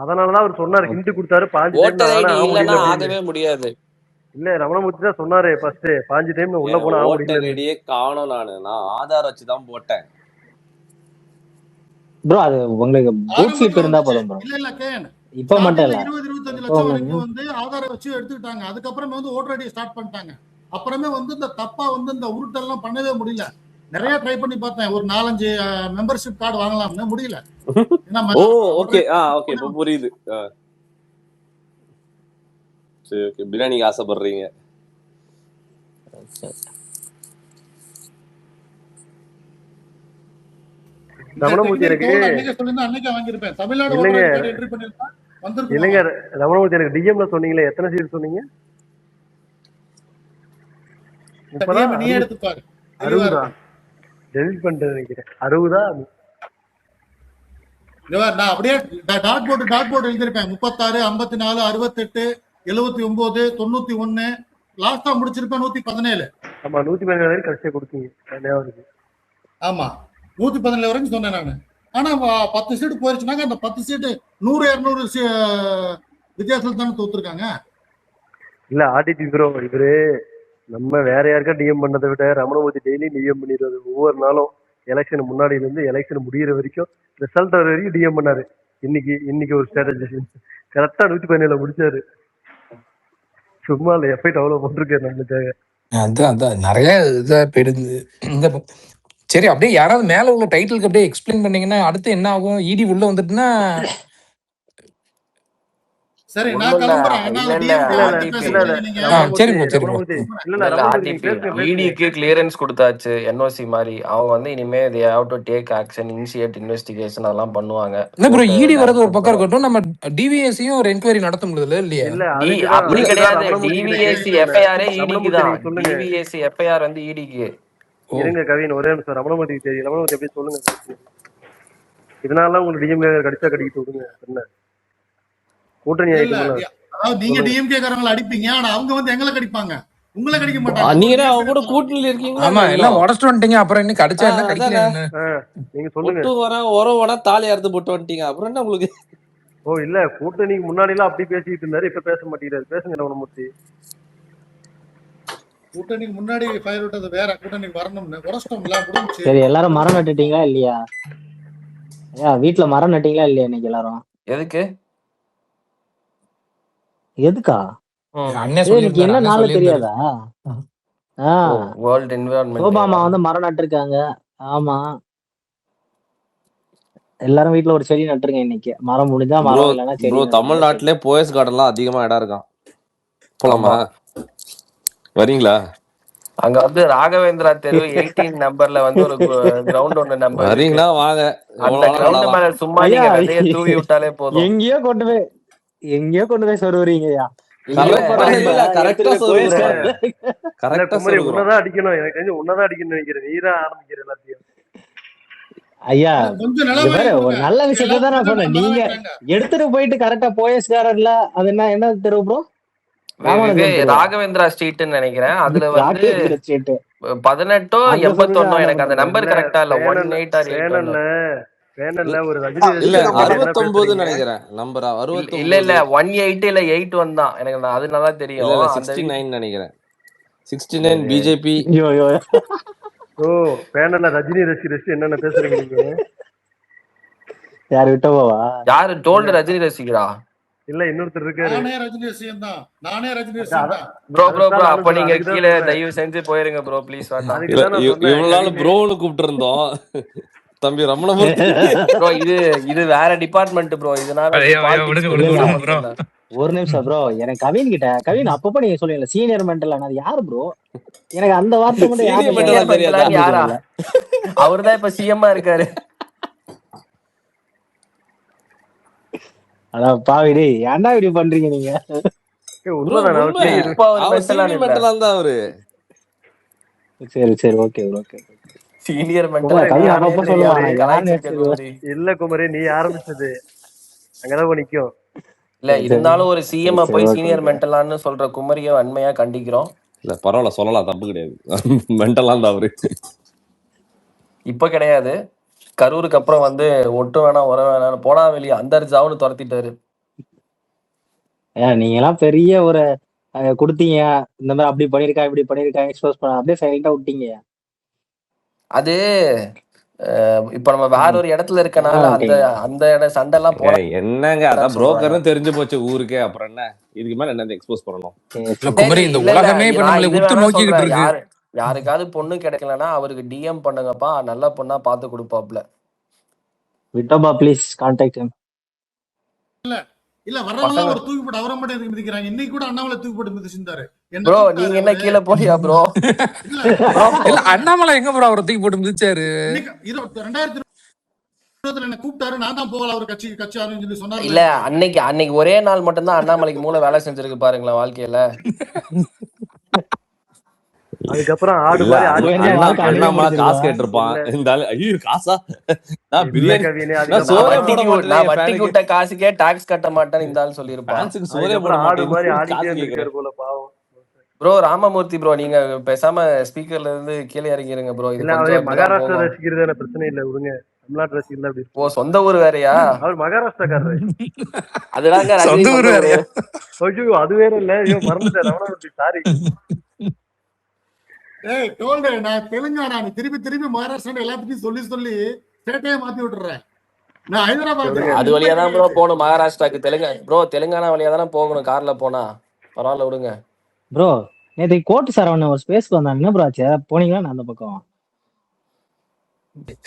அதனாலதான் அவர் சொன்னாரு, okay. Hint கொடுத்தாரு, 5 டைம் ஓட்டர் நானே ஐடி ஆக இல்லைன்னா முடியல அப்படின்னு. ஆகவே முடியாது. இல்ல ரமணமூர்த்தி தான் சொன்னாரு ஃபர்ஸ்ட் 5 டைம் உள்ள போனா ஆக ஓட்டர் முடியல. ஐடியே காணும். நான் ஆதார் வச்சுதான் போட்டேன். ப்ரோ அது உங்களுக்கு பூத் ஸ்லிப் ஆரம்பத்துல இருந்தா வந்துச்சு. போதும் ப்ரோ. இல்ல இல்ல கேன் இப்ப மட்டும் ஸ்டார்டிங்ல இல்ல 20-25 எப்போ லட்சம் ஒண்ணு வரைக்கும் வந்து ஆதார வச்சு எடுத்துக்கிட்டாங்க. அதுக்கப்புறமே வந்து ஓட்டர் ஐடி ஸ்டார்ட் பண்ணிட்டாங்க. அப்புறமே வந்து இந்த தப்பா வந்து இந்த உருட்டெல்லாம் பண்ணவே முடியல. நிறைய ட்ரை பண்ணி பார்த்தேன். ஒரு 4-5 மெம்பர்ஷிப் கார்டு வாங்கலாம்னு முடியல. ஏன்னா ஓ ஓகே ஓகே இப்போ புரியுது. சரி ஓகே, பிரியாணிக்கு ஆசைப்படுறீங்க. ரமணமூர்த்தி எனக்கு அன்னைக்கே சொல்லிருந்தா அன்னைக்கே வாங்கியிருப்பேன். தமிழ்நாடு ஓட்டர் இல்லைங்க ஐடி கார்டு என்ட்ரி பண்ணிருந்தா வந்திருக்கும். இல்லைங்க ரமணமூர்த்தி எனக்கு டிஎம்ல சொன்னீங்களே, எத்தனை சீட் சொன்னீங்க? நீ எடுத்து பாரு. 60 டெலிட் பண்ணிட்டு நினைக்கிறேன். 60 நான் அப்படியே டாட் போர்டு எழுதிருப்பேன். 36, 54, 68, 79, 91, லாஸ்டா முடிச்சிருப்பேன் 117. ஆமா 117 வரைக்கும் கடைசியா கொடுத்தீங்க. ஆமா 117 வரைக்கும் சொன்னேன் நானு. ஆனா 10 சீட்டு போயிருச்சுனாங்க. அந்த 10 சீட்டு 100-200 வித்தியாசத்துல தானே தோத்துருக்காங்க. இல்ல ஆர்டிடி ப்ரோ, இவரு நம்ம வேற யாருக்கா டிஎம் பண்ணதை விட ரமணமூர்த்தி டெய்லி டிஎம் பண்ணிடுறது. ஒவ்வொரு நாளும் எலெக்ஷன் முன்னாடியில இருந்து எலெக்ஷன் முடிகிற வரைக்கும், ரிசல்ட் வர வரைக்கும் டிஎம் பண்ணாரு. இன்னைக்கு ஒரு ஸ்ட்ராட்டஜி கரெக்டா 117 முடிச்சாரு. சும்மா இல்ல, எஃபெக்ட் அவ்வளவு போட்டிருக்காரு நம்மளுக்காக. அதான் நிறைய இதா போயிடுது இந்த சரி. அப்படியே யாராவது மேல உள்ள டைட்டிலுக்கு அப்படியே எக்ஸ்பிளைன் பண்ணீங்கன்னா அடுத்து என்ன ஆகும்? இடி உள்ள வந்துட்டுன்னா சரி நான் கிளம்புறேன். இடிக்கு கிளியரன்ஸ் கொடுத்தாச்சு என்ஓசி மாதிரி. அவங்க வந்து இனிமே they have to take action, initiate investigation அதெல்லாம் பண்ணுவாங்க. என்ன ப்ரோ, இடி வரது ஒரு பக்கம் இருக்கட்டும், நம்ம டிவிஎஸ்சியும் ஒரு என்கொயரி நடத்த முடியல இல்லையா? அப்படி கிடையாது. டிவிஎஸ்சி எஃப்ஐஆர் இடிக்கு தான். டிவிஎஸ்சி எஃப்ஐஆர் வந்து இடிக்கு. இருங்க கவின், ஒரே நிமிஷம். ரமணமூர்த்தி தெரியும். ரமணமூர்த்தி எப்படி சொல்லுங்க. இதனால உங்களுக்கு டிஎம்கே கடிச்சா கடிக்கிட்டு விடுங்க. என்ன கூட்டணி நீங்க டிஎம்கே காரங்களை அடிப்பீங்க, ஆனா அவங்க வந்து எங்களை கடிப்பாங்க. உங்களை கடிக்க மாட்டாங்க. நீங்க அவங்க கூட கூட்டணியில இருக்கீங்க. ஆமா எல்லாம் உடச்சிட்டு வந்துட்டீங்க. அப்புறம் என்ன கடிச்சா என்ன கடிக்கல என்ன? நீங்க சொல்லுங்க. உறவோட தாலி அறுத்து போட்டு வந்துட்டீங்க. அப்புறம் என்ன உங்களுக்கு? ஓ இல்ல, கூட்டணிக்கு முன்னாடி எல்லாம் அப்படி பேசிட்டு இருந்தாரு, இப்ப பேச மாட்டேங்கிறாரு. பேசுங்க ரமணமூர்த்தி. கூட்டணிக்கு முன்னாடி ஃபயர் விட்டது வேற, கூட்டணிக்கு வரணும்னு உடச்சிட்டோம்ல, முடிஞ்சு. சரி எல்லாரும் மரம் நட்டுட்டீங்களா இல்லையா? வீட்டுல மரம் நட்டீங்களா இல்லையா இன்னைக்கு எல்லாரும்? எதுக்கா? இன்னைக்கு என்ன நாள் தெரியாதா? வேர்ல்ட் என்விரான்மென்ட் ஓபாமா வந்து மரம் நட்டிருக்காங்க. ஆமா எல்லாரும் வீட்டுல ஒரு செடி நட்டுருங்க இன்னைக்கு. மரம் முடிஞ்சா மரம், இல்லைன்னா செடி. தமிழ்நாட்டிலே போயஸ் கார்டன்லாம் அதிகமா இடம் இருக்கான். போலாமா? வரீங்களா? அங்க வந்து ராகவேந்திரா தெரு 18 நம்பர்ல வந்து ஒரு கிரவுண்ட் ஒன்னு நம்பர். வரீங்களா வாங்க. அந்த கிரவுண்ட் மேல சும்மா நீங்க விதைய தூவி விட்டாலே போதும். எங்கேயோ கொண்டு போய் சொருவீங்கயா. உன்னதான் அடிக்கணும். எனக்கு தெரிஞ்சு உன்னதான் அடிக்கணும்னு நினைக்கிறேன். நீதான் ஆரம்பிக்கிற எல்லாத்தையும். ஐயா ஒரு நல்ல விஷயத்த தான் நான் சொன்னேன். நீங்க எடுத்துட்டு போயிட்டு கரெக்டா போயஸ்காரர்ல அது என்ன தெரு ப்ரோ? ராகவேந்திரா ஸ்ட்ரீட் நினைக்கிறேன். அதுல வந்து 18 81 எனக்கு அந்த நம்பர் கரெக்டா இல்ல. 18 or 8 பேனல்ல ஒரு ரஜினி இல்ல 69 நினைக்கிறேன் நம்பர். 69 இல்ல 18 இல்ல 81 தான் எனக்கு. அது நல்லா தெரியும். 69 நினைக்கிறேன். 69 பிஜேபி. ஓ பேனல்ல ரஜினி ரசிகர் என்னென்ன பேசுறீங்க நீங்க? யாரு விட்டோவா? யாரு டோல்ட் ரஜினி ரசிகரா? இல்ல இன்னொருத்தர் இருக்காரு. நானே ரஜினி ரசிகன் தான். ப்ரோ அப்ப நீங்க கீழ தயவு செஞ்சு போயிருங்க ப்ரோ ப்ளீஸ். இவ்வளவு நாள் ப்ரோன்னு கூப்பிட்டு இருந்தோம். தம்பி ரமணமூர்த்தி ப்ரோ இது வேற டிபார்ட்மெண்ட் ப்ரோ. இதனால ஒரு நிமிஷம் ப்ரோ. எனக்கு கவின் அப்பப்ப நீங்க சொல்லுவீங்க சீனியர் மென்டல். அது யாரு ப்ரோ? எனக்கு அந்த வார்த்தை மட்டும் யாரா? அவர்தான் இப்ப சிஎம்மா இருக்காரு. அதான் பாவிடே, ஏன்டா இப்படி பண்றீங்க நீங்க? சரி ஓகே ஓகே. சீனியர் மென்டல் இல்ல குமரி, நீ ஆரம்பிச்சது அங்கதான் நிக்கும். இல்ல இருந்தாலும் ஒரு சிஎம் போய் சீனியர் மென்டலான்னு சொல்ற குமரியை வன்மையா கண்டிக்கிறோம். இல்ல பரவாயில்ல, சொல்லலாம், தப்பு கிடையாது. மென்டலான் தான் அவரு. இப்ப கிடையாது. கரூருக்கு அப்புறம் வந்து ஒட்டு வேணாம் உர வேணாம் போனா வெளியே அந்த ஜாவுன்னு துரத்திட்டாரு. நீங்க எல்லாம் பெரிய ஒரு கொடுத்தீங்க, இந்த மாதிரி அப்படி பண்ணிருக்கா இப்படி பண்ணிருக்கா எக்ஸ்போஸ் பண்ண, அப்படியே சைலண்டா விட்டீங்க. அது இப்ப நம்ம வேற ஒரு இடத்துல இருக்கனால அந்த அந்த சண்டை எல்லாம் போற என்னங்க, அதான் புரோக்கர்னு தெரிஞ்சு போச்சு ஊருக்கே. அப்புறம் என்ன இதுக்கு மேல என்ன எக்ஸ்போஸ் பண்ணணும்? குமரி, இந்த உலகமே இப்ப நம்மளை உத்து நோக்கிட்டு இருக்கு. யாருக்காவது பொண்ணு கிடைக்கலன்னா அவருக்கு டிஎம் பண்ணுங்கப்பா, நல்ல பொண்ணா பார்த்து கொடுப்பாப்ல. Vithoba please contact him. இல்ல வரவங்க ஒரு தூக்கி போட்டு அவரை மட்டும் எதுக்கு மிதிக்கிறாங்க? இன்னைக்கு கூட அண்ணாமலை தூக்கி போட்டு மிதிச்சிருந்தாரு. ப்ரோ நீங்க என்ன கீழே போறியா ப்ரோ? இல்ல அண்ணாமலை எங்க ப்ரோ அவரை தூக்கி போட்டு மிதிச்சாரு? 2020 என்ன கூப்பிட்டாரு, நான் தான் போகல அவர் கட்சி ஆரம்பிச்சு சொல்லி சொன்னாரு. இல்ல அன்னைக்கு ஒரே நாள் மட்டும் தான் அண்ணாமலைக்கு மூளை வேலை செஞ்சிருக்கு பாருங்களேன் வாழ்க்கையில. அதுக்கப்புறம் ஆடு மாதிரி அண்ணாமலை காசு கேட்டிருப்பான். இந்த ஐயோ காசா, நான் வட்டி கூட்ட காசுக்கே டாக்ஸ் கட்ட மாட்டேன்னு இந்த ஆள் சொல்லியிருப்பான். ஆடு மாதிரி ஆடிட்டே போல பாவம். ப்ரோ ராமமூர்த்தி ப்ரோ, நீங்க பேசாம ஸ்பீக்கர்ல இருந்து கீழே இறங்கிருங்க ப்ரோ. இல்ல அவரே மகாராஷ்டிரா ரசிக்கிறதான பிரச்சனை இல்ல, விடுங்க. தமிழ்நாட்டு ரசிகர் அப்படி. ஓ சொந்த ஊர் வேறயா? அவர் மகாராஷ்டிராக்காரரு. அதுதாங்க சொந்த ஊர் வேறயா? ஐயோ அது வேற இல்ல, ஐயோ மறந்துட்டேன். ரமணமூர்த்தி சாரி. நான் தெலுங்கானா, நீ திருப்பி மகாராஷ்டிரா எல்லாத்தையும் சொல்லி ஸ்டேட்டையே மாத்தி விட்டுறேன். நான் ஹைதராபாத் அது வழியா தான் ப்ரோ போகணும் மகாராஷ்டிராக்கு. தெலுங்கானா வழியா தானே போகணும் கார்ல போனா. பரவாயில்ல விடுங்க ப்ரோ. நேற்று கோட்டு சரவணன் ஒரு ஸ்பேஸ்க்கு வந்தாங்க, என்ன ப்ரோ ஆச்சு? போனீங்களா அந்த பக்கம்?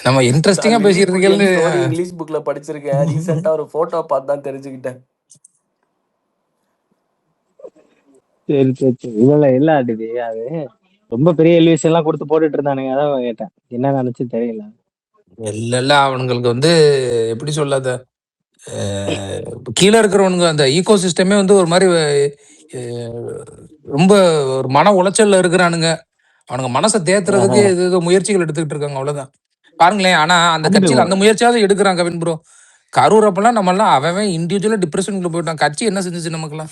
நம்ம இன்ட்ரெஸ்டிங்கா பேசிக்கிறதுக்கு இங்கிலீஷ் புக்ல படிச்சிருக்கேன். ரீசெண்டா ஒரு போட்டோ பார்த்து தான் தெரிஞ்சுக்கிட்டேன். சரி இல்ல அடிது அது ரொம்ப பெரிய எலிவேஷன் எல்லாம் கொடுத்து போட்டுட்டு இருந்தானுங்க. அதான் கேட்டேன் என்ன நினைச்சு தெரியல. இல்ல அவனுங்களுக்கு எப்படி சொல்லாத, கீழே இருக்கிறவனுங்க அந்த ஈகோ சிஸ்டமே ஒரு மாதிரி ரொம்ப ஒரு மன உளைச்சல்ல இருக்கிறானுங்க. அவனுங்க மனசை தேத்துறதுக்கு ஏதோ முயற்சிகள் எடுத்துக்கிட்டு இருக்காங்க, அவ்வளவுதான். பாருங்களேன். ஆனா அந்த கட்சியில அந்த முயற்சியாவது எடுக்கிறாங்க கவின் ப்ரோ. கரூர் அப்பெல்லாம் நம்ம எல்லாம் அவன் இண்டிவிஜுவலா டிப்ரெஷனுக்குள்ள போயிட்டான். கட்சி என்ன செஞ்சுச்சு நமக்குலாம்?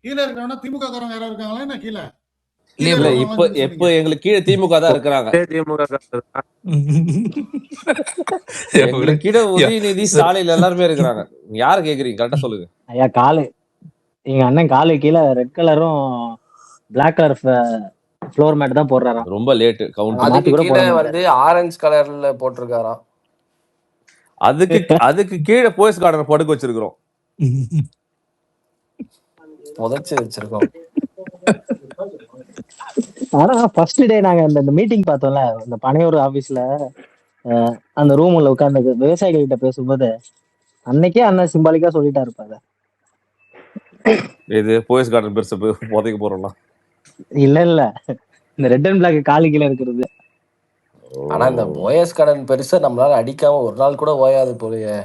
கீழே இருக்கிறவனா திமுக காரங்க யாரா இருக்காங்களா என்ன கீழே? இல்ல இப்ப எங்களுக்கு கீழே திமுக தான் இருக்கிறாங்க. எங்களுக்கு கீழே உதயநிதி, ஸ்டாலின் எல்லாருமே இருக்கிறாங்க. யார கேக்குறீங்க கரெக்டா சொல்லுங்க. ஐயா காலு, எங்க அண்ணன் காலு கீழே ரெட் கலரும் பிளாக் கலர் ஃப்ளோர் மேட் தான் போடுறாராம். ரொம்ப லேட் கவுண்ட். அதுக்கு கீழே ஆரஞ்சு கலர்ல போட்டிருக்காராம். அதுக்கு கீழே போயஸ் கார்டன் படுக்க வச்சிருக்கிறோம், புதைச்சு வச்சிருக்கோம். ஆனா ஃபர்ஸ்ட் டே நாங்க இந்த மீட்டிங் பார்த்தோம்ல, இந்த பனையூர் ஆபீஸ்ல அந்த ரூம்ல உட்கார்ந்து விவசாயிகள் கிட்ட பேசும்போது அன்னைக்கே அண்ணன் சிம்பாலிக்கா சொல்லிட்டா இருப்பாங்க. இது போயஸ் கார்டன் பெருசு புதைக்க போறோம்னா இல்ல இந்த ரெட் அண்ட் பிளாக் காலு கீழே இருக்கிறது. ஆனா இந்த போயஸ் கார்டன் பெருசா நம்மளால அடிக்காம ஒரு நாள் கூட ஓயாது போலயே.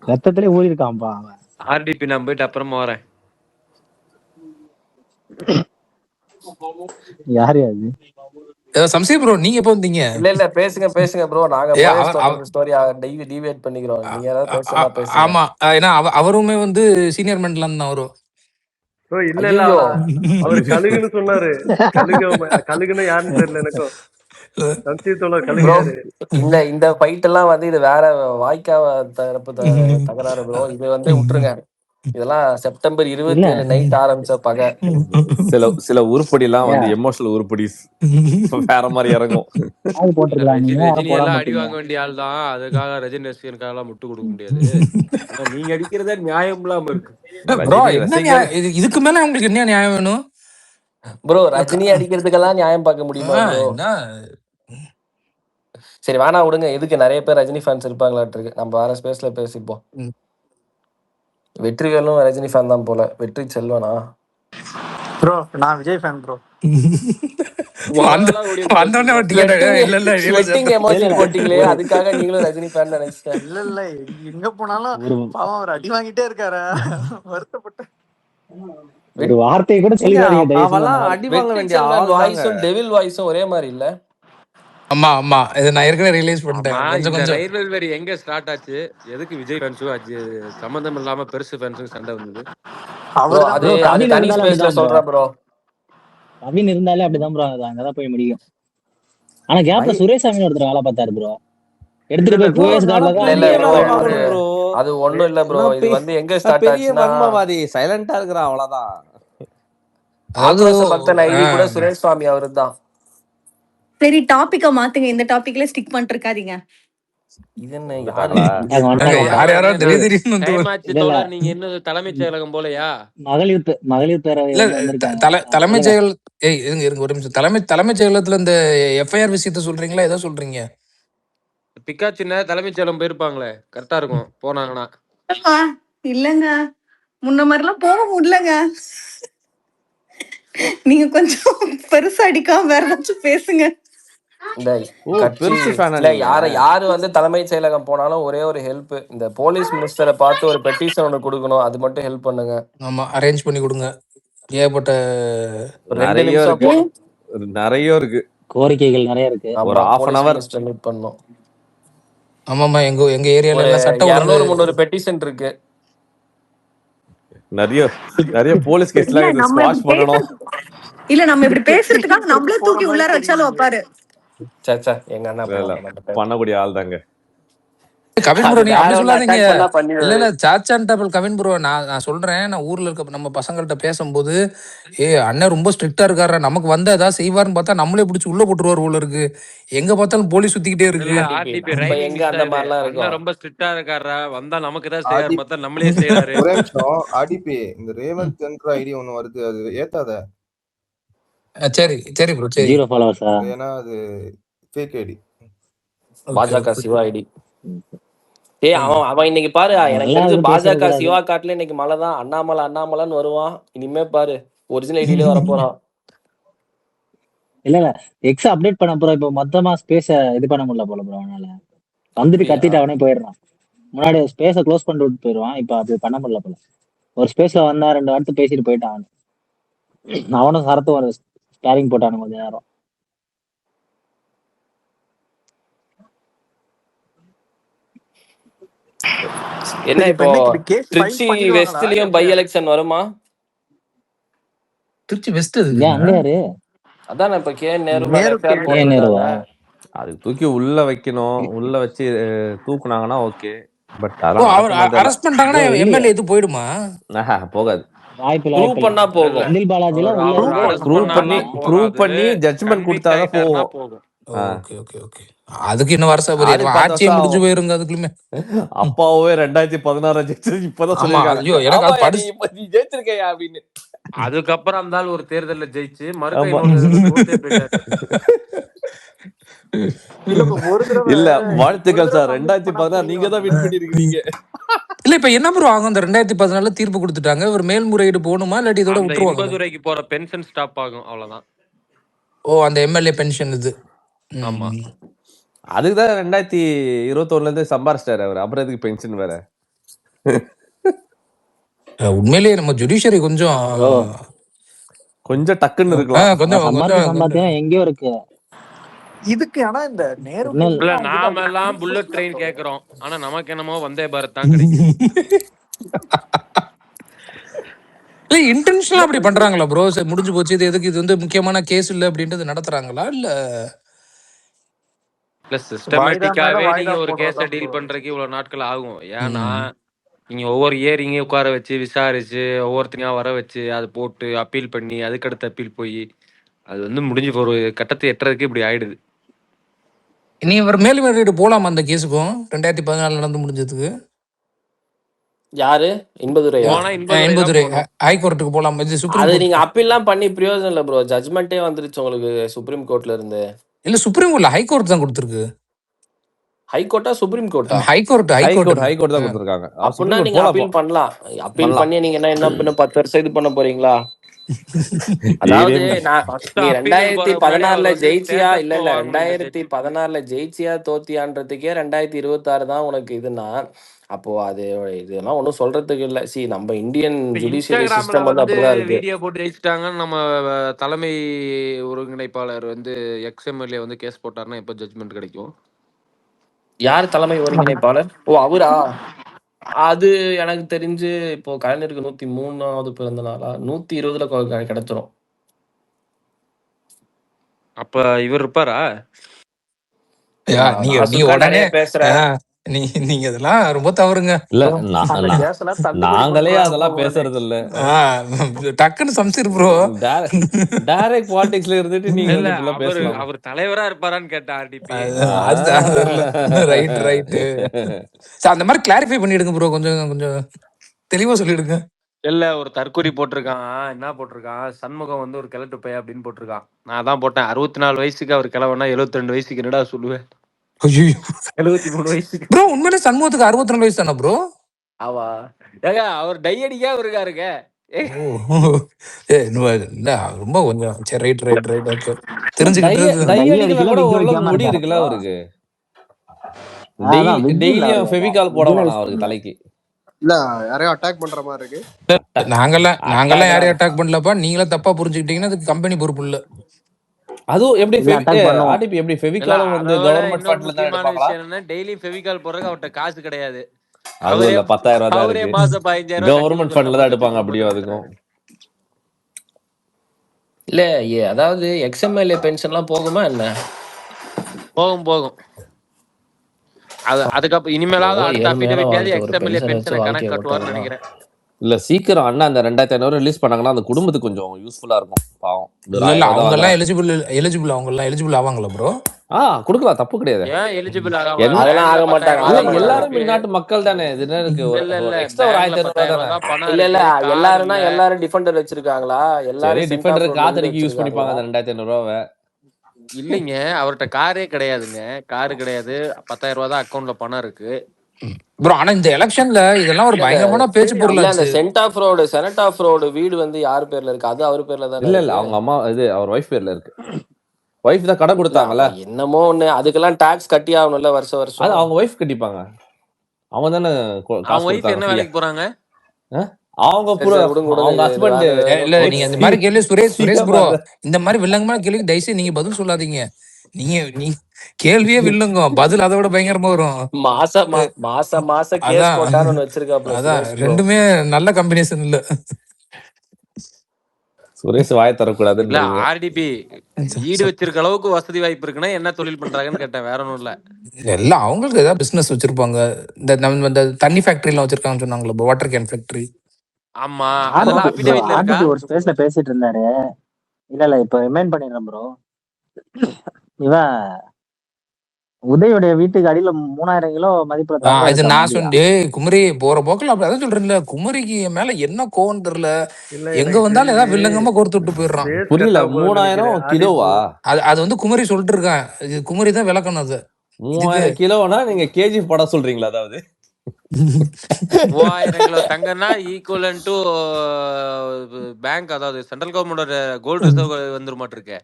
ரத்தத்திலே ஊறி இருக்கான்பா அவன். ஆர்டிபி நான் போயிட்டு அப்புறமா வரேன். யாரு அது? சம்சே ப்ரோ, நீங்க எப்ப வந்தீங்க? இல்ல பேசுங்க ப்ரோ. நாங்க ஸ்டோரி டிவேட் பண்ணிக்கிறோம். நீங்க ஏதாவது பேசுறதா பேசுங்க. ஆமா, ஏன்னா அவருமே சீனியர் மென்டல் தான் வரும். இல்ல அவரு கழுகுன்னு சொன்னாரு. கழுகுன்னு யாருன்னு தெரியல எனக்கும். இந்த ஃபைட் எல்லாம் இது வேற வாய்க்காவ தரப்பு தகராறு ப்ரோ. இது விட்டுருங்க. இதெல்லாம் செப்டம்பர் 27 நைட் ஆரம்பிச்ச பகை. சில உருப்படி எல்லாம் எமோஷனல் உருப்படி வேற மாதிரி இறங்கும். ரஜினி எல்லாம் அடி வாங்க வேண்டிய ஆள் தான். அதுக்காக ரஜினி ரசிகனுக்காக எல்லாம் முட்டு கொடுக்க முடியாது. நீங்க அடிக்கிறதே நியாயம் இல்லாம இருக்கு இதுக்கு மேல உங்களுக்கு என்ன நியாயம் வேணும் ப்ரோ? ரஜினி அடிக்கிறதுக்கெல்லாம் நியாயம் பார்க்க முடியுமா? சரி வேணா விடுங்க. எதுக்கு நிறைய பேர் ரஜினி ஃபேன்ஸ் இருப்பாங்களாட்டு இருக்கு. நம்ம வேற ஸ்பேஸ்ல பேசிப்போம். வெற்றிவேலும் ரஜினி ஃபேன் தான் போல. வெற்றி செல்வனா ப்ரோ? நான் விஜய் ஃபேன் ப்ரோ. போட்டீங்களே அதுக்காக நீங்களும் ரஜினி ஃபேன் நினைச்சிட்டேன். இல்ல எங்க போனாலும் பாவம் அவர் அடி வாங்கிட்டே இருக்காரு. வருத்தப்பட்டு ஒரு வார்த்தை கூட சொல்லிடாதீங்க. அடி வாங்க வேண்டிய வாய்ஸும் டெவில் வாய்ஸும் ஒரே மாதிரி இல்ல. ஆமா இத நான் ஏற்கனவே ரியலைஸ் பண்ணிட்டேன். ரைவல்ரி எங்க ஸ்டார்ட் ஆச்சு? எதுக்கு விஜய் ஃபேன்ஸும் சம்பந்தம் இல்லாம பெருசு ஃபேன்ஸும் சண்டை வந்தது? அது தனி ஸ்பேஸ்ல சொல்றேன் ப்ரோ. கவின் இருந்தாலே அப்படிதான் ப்ரோ. அங்கதான் போய் முடியும். ஆனா கேப்ல சுரேஷ் சாமி ஒருத்தர் வேலை பார்த்தாரு ப்ரோ. எடுத்துட்டு போய் போயஸ் கார்டுல தான். அது ஒண்ணும் இல்ல ப்ரோ. இது வந்து எங்க ஸ்டார்ட் பெரிய ஆச்சுன்னா வன்மவாதி சைலண்டா இருக்கிறான் அவ்வளவுதான். ஆக்ரோஷ பக்தன் ஐடி கூட சுரேஷ் சுவாமி அவருதான். சரி டாபிக்க மாத்துங்க, இந்த டாபிக்ல ஸ்டிக் பண்ணிட்டு இருக்காதீங்க. இது என்ன யார் யாரோ திடீர்னு டைம் ஆச்சு தோழர். நீங்க என்ன தலைமைச் செயலகம் போலையா? மகளிர் பேரவை தலைமைச் செயல் இருங்க ஒரு நிமிஷம். தலைமைச் செயலகத்துல இந்த எஃப்ஐஆர் விஷயத்த சொல்றீங்களா? ஏதோ சொல்றீங்க? பிக்காச்சின்ன தலைமைச் செயலம் போயிருப்பாங்களே, கரெக்டா இருக்கும் போனாங்கன்னா. இல்லங்க, முன்ன மாதிரிலாம் போக முடியலங்க. நீங்க கொஞ்சம் பெருசா அடிக்காம வேற ஏதாச்சும் பேசுங்க. இந்த கட்சி யாரு வந்து தலைமைச் செயலகம் போனாலும் ஒரே ஒரு ஹெல்ப், இந்த போலீஸ் மினிஸ்டரை பார்த்து ஒரு பெட்டிஷன் ஒன்று கொடுக்கணும். அது மட்டும் ஹெல்ப் பண்ணுங்க. ஆமா, அரேஞ்ச் பண்ணி கொடுங்க. ஏகப்பட்ட நிறைய இருக்கு, கோரிக்கைகள் நிறைய இருக்கு. ஒரு half an hour மீட் பண்ணோம். ஆமாமா, எங்க ஏரியால எல்லாம் சட்டம் 200-300 பெட்டிஷன் இருக்கு. நிறைய போலீஸ் கேஸ்ல ஸ்குவாஷ் பண்ணனும். இல்ல நம்ம இப்படி பேசுறதுக்காக நம்மளே தூக்கி உள்ளார வச்சாலும் வைப்பாரு. சச்சா எங்க அண்ணா பண்ணக்கூடிய ஆள் தாங்க கவின் ப்ரோ. நீங்க அப்படி சொல்லாதீங்க. இல்ல சாச்சான் டபுள் கவின் ப்ரோ. நான் சொல்றேன், நான் ஊர்ல இருக்க நம்ம பசங்கள்ட்ட பேசும்போது, அண்ணன் ரொம்ப ஸ்ட்ரிக்டா இருக்காரு, நமக்கு வந்து ஏதாவது செய்வாருன்னு பார்த்தா நம்மளே பிடிச்சி உள்ள போட்டுருவாரு உள்ள இருக்கு. எங்க பார்த்தாலும் போலீஸ் சுத்திக்கிட்டே இருக்கு. ரொம்ப ஸ்ட்ரிக்டா இருக்காரா, வந்தா நமக்கு தான் செய்யாரு, பார்த்தா நம்மளே செய்யறாரு. ஆடிபி இந்த ரேவந்த் என்ற ஐடி ஒன்னு வருது, அது ஏத்தாத. சரி சரி ப்ரோ, சரி. 0 ஃபாலோவர்ஸா? ஏனா அது ஃபேக் ஐடி. பாஜக சிவா ஐடி. அவன் இன்னைக்கு பாரு, எனக்கு தெரிஞ்சு பாஜக சிவா காட்டுல இன்னைக்கு மழை தான். அண்ணாமலைன்னு வருவான். இனிமே பாரு ஒரிஜினல் ஐடியிலே வர போறான். இல்ல எக்ஸ் அப்டேட் பண்ண போறோம். இப்போ மொத்தமா ஸ்பேஸ இது பண்ண முடியல போல ப்ரோ. அதனால வந்துட்டு கத்திட்டு அவனே போயிடுறான். முன்னாடி ஸ்பேஸ க்ளோஸ் பண்ணிட்டு விட்டு போயிடுவான். இப்போ அப்படி பண்ண முடியல போல. ஒரு ஸ்பேஸ்ல வந்தா 2 வார்த்தை பேசிட்டு போயிட்டான். அவனும் சரத்து ஒரு ஸ்பேரிங் போட்டானு கொஞ்ச நேரம். என்ன இப்போ திருச்சி வெஸ்ட்லயும் பை எலெக்ஷன் வருமா? திருச்சி வெஸ்ட் அங்க யாரு? அதான் இப்ப நேருவா. அது தூக்கி உள்ள வைக்கணும். உள்ள வச்சு தூக்குனாங்கன்னா ஓகே. பட் அரெஸ்ட் பண்ணிட்டாங்கன்னா எம்எல்ஏ இது போயிடுமா? போகாது. ப்ரூவ் பண்ணா போகும். செந்தில் பாலாஜில ப்ரூவ் பண்ணி ஜட்ஜ்மென்ட் கொடுத்தாதான் போகும். Okay okay okay. அதுக்கு இன்னும் வருஷம் ஆட்சியே முடிஞ்சு போயிருங்க. அதுக்குமே அப்பாவே 2016 ஜெயிச்சு இப்பதான் ஜெயிச்சிருக்கையா அப்படின்னு. அதுக்கப்புறம் இருந்தாலும் ஒரு தேர்தல்ல ஜெயிச்சு இல்ல வாழ்த்துக்கள் சார். 2016 நீங்க தான் வின் பண்ணிருக்கீங்க. இல்ல இப்ப என்ன ப்ரோ ஆகும்? அந்த 2014 தீர்ப்பு கொடுத்துட்டாங்க. ஒரு மேல்முறையீடு போகணுமா இல்லாட்டி இதோட விட்டுருவாங்க? துறைக்கு போற பென்ஷன் ஸ்டாப் ஆகும், அவ்வளவுதான். அந்த எம்எல்ஏ பென்ஷன் இது. ஆமா, அதுக்குதான் 2021 இருந்து சம்பாரிச்சிட்டாரு அவர். அப்புறம் எதுக்கு பென்ஷன் வேற? உண்மையிலேயே நம்ம ஜுடிஷியரி கொஞ்சம் டக்குன்னு இருக்கலாம். கொஞ்சம் எங்கேயோ இருக்கு இதுக்கு. ஆனா இந்த நாம எல்லாம் புல்லட் ட்ரெயின் கேக்குறோம், ஆனா நமக்கு என்னமோ வந்தே பாரத் தான் கிடைக்கும். இல்ல இன்டென்ஷனலா அப்படி பண்றாங்களா ப்ரோ? முடிஞ்சு போச்சு, இது எதுக்கு, இது வந்து முக்கியமான கேஸ் இல்ல அப்படின்றது நடத்துறாங்களா? இல்ல சிஸ்டமேட்டிக்காவே நீங்க ஒரு கேஸ டீல் பண்றதுக்கு இவ்வளவு நாட்கள் ஆகும். ஏன்னா நீங்க ஒவ்வொரு இயர் இங்க உட்கார வச்சு விசாரிச்சு ஒவ்வொருத்தரையா வர வச்சு அதை போட்டு அப்பீல் பண்ணி அதுக்கடுத்து அப்பீல் போய் அது வந்து முடிஞ்சு ஒரு கட்டத்தை எட்டுறதுக்கு இப்படி ஆயிடுது. நீ ஒரு மேல்முறையீடு போலாமா அந்த கேஸுக்கும்? 2014 நடந்து முடிஞ்சதுக்கு யாரு? இன்பதுரை ஹைகோர்ட்டுக்கு போலாம். அது நீங்க அப்பீல்லாம் பண்ணி பிரயோஜனம் இல்ல ப்ரோ. ஜட்ஜ்மெண்டே வந்துருச்சு உங்களுக்கு சுப்ரீம் கோர்ட்ல இருந்து. இல்ல சுப்ரீம் கோர்ட்ல ஹைகோர்ட் தான் கொடுத்திருக்கு. ஹைகோர்ட்டா சுப்ரீம் கோர்ட்டா? ஹைகோர்ட் தான் கொடுத்திருக்காங்க. அப்படின்னா நீங்க அப்பீல் பண்ணலாம். அப்பீல் பண்ணி நீங்க என்ன பண்ண 10 வருஷம் இது பண்ண போறீங்களா? அதாவது நீ 2016 ஜெயிச்சியா இல்ல 2016 ஜெயிச்சியா தோத்தியான்றதுக்கே 2026 தான் உனக்கு இதுனா, அப்போ அது இதெல்லாம் ஒன்றும் சொல்றதுக்கு இல்ல. சி நம்ம இந்தியன் ஜுடிஷியரி சிஸ்டம் வந்து அப்படிதான் இருக்கு. வீடியோ போட்டு ஜெயிச்சிட்டாங்கன்னு நம்ம தலைமை ஒருங்கிணைப்பாளர் வந்து எக்ஸ்எம்எல்ஏ வந்து கேஸ் போட்டாருன்னா எப்போ ஜட்ஜ்மெண்ட் கிடைக்கும்? யார் தலைமை ஒருங்கிணைப்பாளர்? அவரா? அது எனக்கு தெரிஞ்சு இப்போ கலைஞருக்கு 103வது பிறந்த நாளா 120ல கிடைச்சிரும். அப்ப இவர் இருப்பாரா? நீ உடனே பேசுற நீங்க இதெல்லாம் ரொம்ப தவறுங்க. இல்ல அந்த கேஸ் எல்லாம் தள்ளுபடி நாங்களே பண்றாங்க அதெல்லாம் உடனே. பேசுறது இல்ல. டக்குன்னு சம்சிர் ப்ரோ. டைரக்ட் பாலிடிக்ஸ்ல இருந்துட்டு நீங்க இல்ல வந்து இப்படிலாம் பேசலாம். அவர் தலைவரா இருப்பாரான்னு கேட்டா ஆர்டிபி. அதுதான் தெரியல. ரைட். அந்த மாதிரி கிளாரிஃபை பண்ணிடுங்க ப்ரோ. கொஞ்சம் தெளிவா சொல்லிடுங்க. இல்ல ஒரு தற்கொலை போட்டிருக்கான். என்ன போட்டிருக்கான், சண்முகம் வந்து ஒரு கிழட்டு பைய அப்படின்னு போட்டிருக்கான். நான் தான் போட்டேன் 64 வயசுக்கு அவர் கிழவனா 72 வயசுக்கு என்னடா சொல்லுவேன். 73 வயசுக்கு ப்ரோ உண்மையிலே சண்முகத்துக்கு 64 வயசு தானே ப்ரோ? ஆவா ஏங்க அவர் டை அடிக்கா இருக்காருங்க. ரொம்ப கொஞ்சம் சரி ரைட் ஓகே தெரிஞ்சுக்கிட்டு. டை அடிக்கல கூட ஓரளவுக்கு முடி இருக்குல்ல அவருக்கு. டெய்லியும் ஃபெவிகால் போட வேணாம் அவருக்கு தலைக்கு. இல்ல யாரையும் அட்டாக் பண்ற மாதிரி இருக்கு. நாங்கெல்லாம் யாரையும் அட்டாக் பண்ணலப்பா. நீங்களே தப்பா புரிஞ்சுக்கிட்டீங்கன்னா அதுக்கு கம்பெனி பொறுப்பு இல்ல. அதுவும் எப்படி ஆர்டிபி எப்படி ஃபெவிகாலும் வந்து கவர்மெண்ட் ஃபண்ட்ல தான் எடுப்பாங்களா? டெய்லி ஃபெவிகால் போறதுக்கு அவர்ட்ட காசு கிடையாது. அது இல்ல 10,000 தான் அவரே இருக்கு. மாசம் 15,000 கவர்மெண்ட் ஃபண்ட்ல தான் எடுப்பாங்க. அப்படியே அதுக்கும் இல்ல அதாவது எக்ஸ்எம்எல்ஏ பென்ஷன்லாம் போகுமா என்ன? போகும். அதுக்கப்புறம் இனிமேலாவது அடுத்த அஃபிடவிட்லயாவது எக்ஸ்எம்எல்ஏ பென்ஷனை கணக்கு கட்டுவார்னு நினைக்கிறேன். இல்ல சீக்கிரம் அண்ணா அந்த 2,500 ரிலீஸ் பண்ணாங்கன்னா அந்த குடும்பத்துக்கு கொஞ்சம் யூஸ்ஃபுல்லா இருக்கும். பாவம் அவங்க எல்லாம் எலிஜிபிள் அவங்க எல்லாம் எலிஜிபிள் ஆவாங்களா ப்ரோ? குடுக்கலாம், தப்பு கிடையாது. ஏன் எலிஜிபிள் அதெல்லாம் ஆக மாட்டாங்க. எல்லாரும் வெளிநாட்டு மக்கள் தானே. இது எக்ஸ்ட்ரா ஒரு 1,500 இல்ல எல்லாரும் டிஃபெண்டர் வச்சிருக்காங்களா? எல்லாரும் டிஃபெண்டர் காத்தடிக்கு யூஸ் பண்ணிப்பாங்க அந்த 2,500 ரூபாவை. இல்லைங்க, அவர்கிட்ட காரே கிடையாதுங்க. காரு கிடையாது. 10,000 ரூபாய் தான் அக்கௌண்ட்ல பணம் இருக்கு ப்ரோ. ஆனா இந்த எலெக்ஷன்ல இதெல்லாம் ஒரு பயங்கரமான பேச்சு பொருள். அந்த செனட் ஆஃப் ரோடு வீடு வந்து யார் பேர்ல இருக்கு? அது அவர் பேர்ல தான். இல்ல அவங்க அம்மா இது அவர் வைஃப் பேர்ல இருக்கு. வைஃப் தான் கடன் கொடுத்தாங்கல்ல. என்னமோ ஒண்ணு, அதுக்கெல்லாம் டாக்ஸ் கட்டி ஆகணும்ல வருஷம். அது அவங்க வைஃப் கட்டிப்பாங்க. அவங்க தானே அவங்க வைஃப் என்ன வேலைக்கு போறாங்க? அவங்க அவங்க ஹஸ்பண்ட். இல்ல நீங்க இந்த மாதிரி கேள்வி சுரேஷ் ப்ரோ, இந்த மாதிரி வில்லங்கமான கேள்வி தயவுசெய்து நீங்க பதில் சொல்லாதீங்க. நீ கேள்வியே வில்லுங்க, பதில் அதை விட பயங்கரமா வரும். மாசம் கேஸ் போட்டான்னு வச்சிருக்காப்ல. அதான் ரெண்டுமே நல்ல காம்பினேஷன் இல்ல. சுரேஷ் வாய தரக்கூடாது. இல்ல ஆர்டிபி வீடு வச்சிருக்க அளவுக்கு வசதி வாய்ப்பு இருக்குன்னா என்ன தொழில் பண்றாங்கன்னு கேட்டேன், வேற ஒண்ணும் இல்ல. எல்லாம் அவங்களுக்கு ஏதாவது பிசினஸ் வச்சிருப்பாங்க. இந்த தண்ணி ஃபேக்டரி எல்லாம் வச்சிருக்காங்கன்னு சொன்னாங்களா, வாட்டர் கேன் ஃபேக்டரி. ஆமா, அதெல்லாம் அஃபிடவிட்ல இருக்கா? ஒரு ஸ்பேஸ்ல பேசிட்டு இருந்தாரு. இல்ல இப்ப ரிமைண்ட் பண்ணிடுறேன் ப்ரோ. இவன் உதயோடைய வீட்டுக்கு அடியில 3000 கிலோ மதிப்புல இது நான் சொன்னேன். குமரி போற போக்குல அப்படி அதான் சொல்றேன்ல, குமரிக்கு மேல என்ன கோவம் தெரியல. எங்க வந்தாலும் ஏதாவது வில்லங்கமா கோர்த்து விட்டு போயிடுறான். புரியல, 3000 கிலோவா? அது வந்து குமரி சொல்லிட்டு இருக்கான். இது குமரி தான் விளக்கணும். அது 3000 கிலோனா நீங்க கேஜி பட சொல்றீங்களா? அதாவது 3000 கிலோ தங்கன்னா ஈக்குவலன்ட் டு பேங்க், அதாவது சென்ட்ரல் கவர்மெண்டோட கோல்டு ரிசர்வ் வந்துரு மாட்டிருக்கு.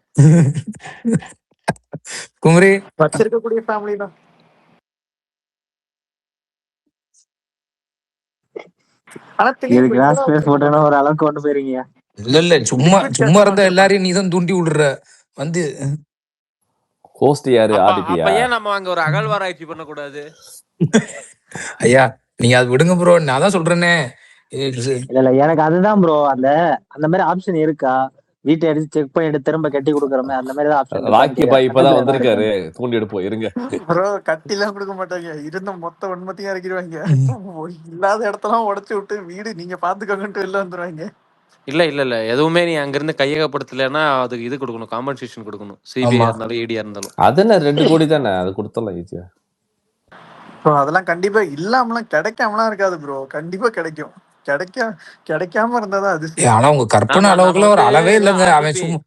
குமரி வச்சிருக்கக்கூடிய ஃபேமிலி தான். ஒரு அளவுக்கு கொண்டு போயிருங்க. இல்ல சும்மா இருந்தா எல்லாரையும் நீதான் தூண்டி விடுற வந்து. ஹோஸ்ட் யாரு? ஆதித்யா. அப்ப ஏன் நம்ம அங்க ஒரு அகழ்வாராய்ச்சி பண்ண கூடாது? ஐயா நீங்க அது விடுங்க ப்ரோ, நான் தான் சொல்றேனே. இல்ல எனக்கு அதுதான் ப்ரோ, அந்த மாதிரி ஆப்ஷன் இருக்கா? வீட்டை அடிச்சு செக் பண்ணிட்டு திரும்ப கட்டி கொடுக்கறமே, அந்த மாதிரி தான் ஆப்ஷன். ராக்கி பாய் இப்பதான் வந்திருக்காரு, தூண்டி எடுப்போம் இருங்க. ப்ரோ கட்டி எல்லாம் கொடுக்க மாட்டாங்க, இருந்த மொத்த உண்மத்தையும் இறக்கிடுவாங்க. இல்லாத இடத்தெல்லாம் உடைச்சு விட்டு வீடு நீங்க பாத்துக்கோங்கன்ட்டு வெளில வந்துருவாங்க. இல்ல எதுவுமே நீ அங்க இருந்து கையகப்படுத்தலைன்னா அதுக்கு இது கொடுக்கணும், காம்பன்சேஷன் கொடுக்கணும். சிபிஐ இருந்தாலும் ஏடிஆ இருந்தாலும். அதென்ன 2 கோடி தானே, அது கொடுத்தலாம் ஈஸியா. அதெல்லாம் கண்டிப்பா இல்லாமலாம் கிடைக்காமலாம் இருக்காது ப்ரோ, கண்டிப்பா கிடைக்கும். கிடைக்காம இருந்தாதான் அது. ஆனா உங்க கற்பனை அளவுக்குள்ள ஒரு அளவே இல்லைங்க. அவன் சும்மா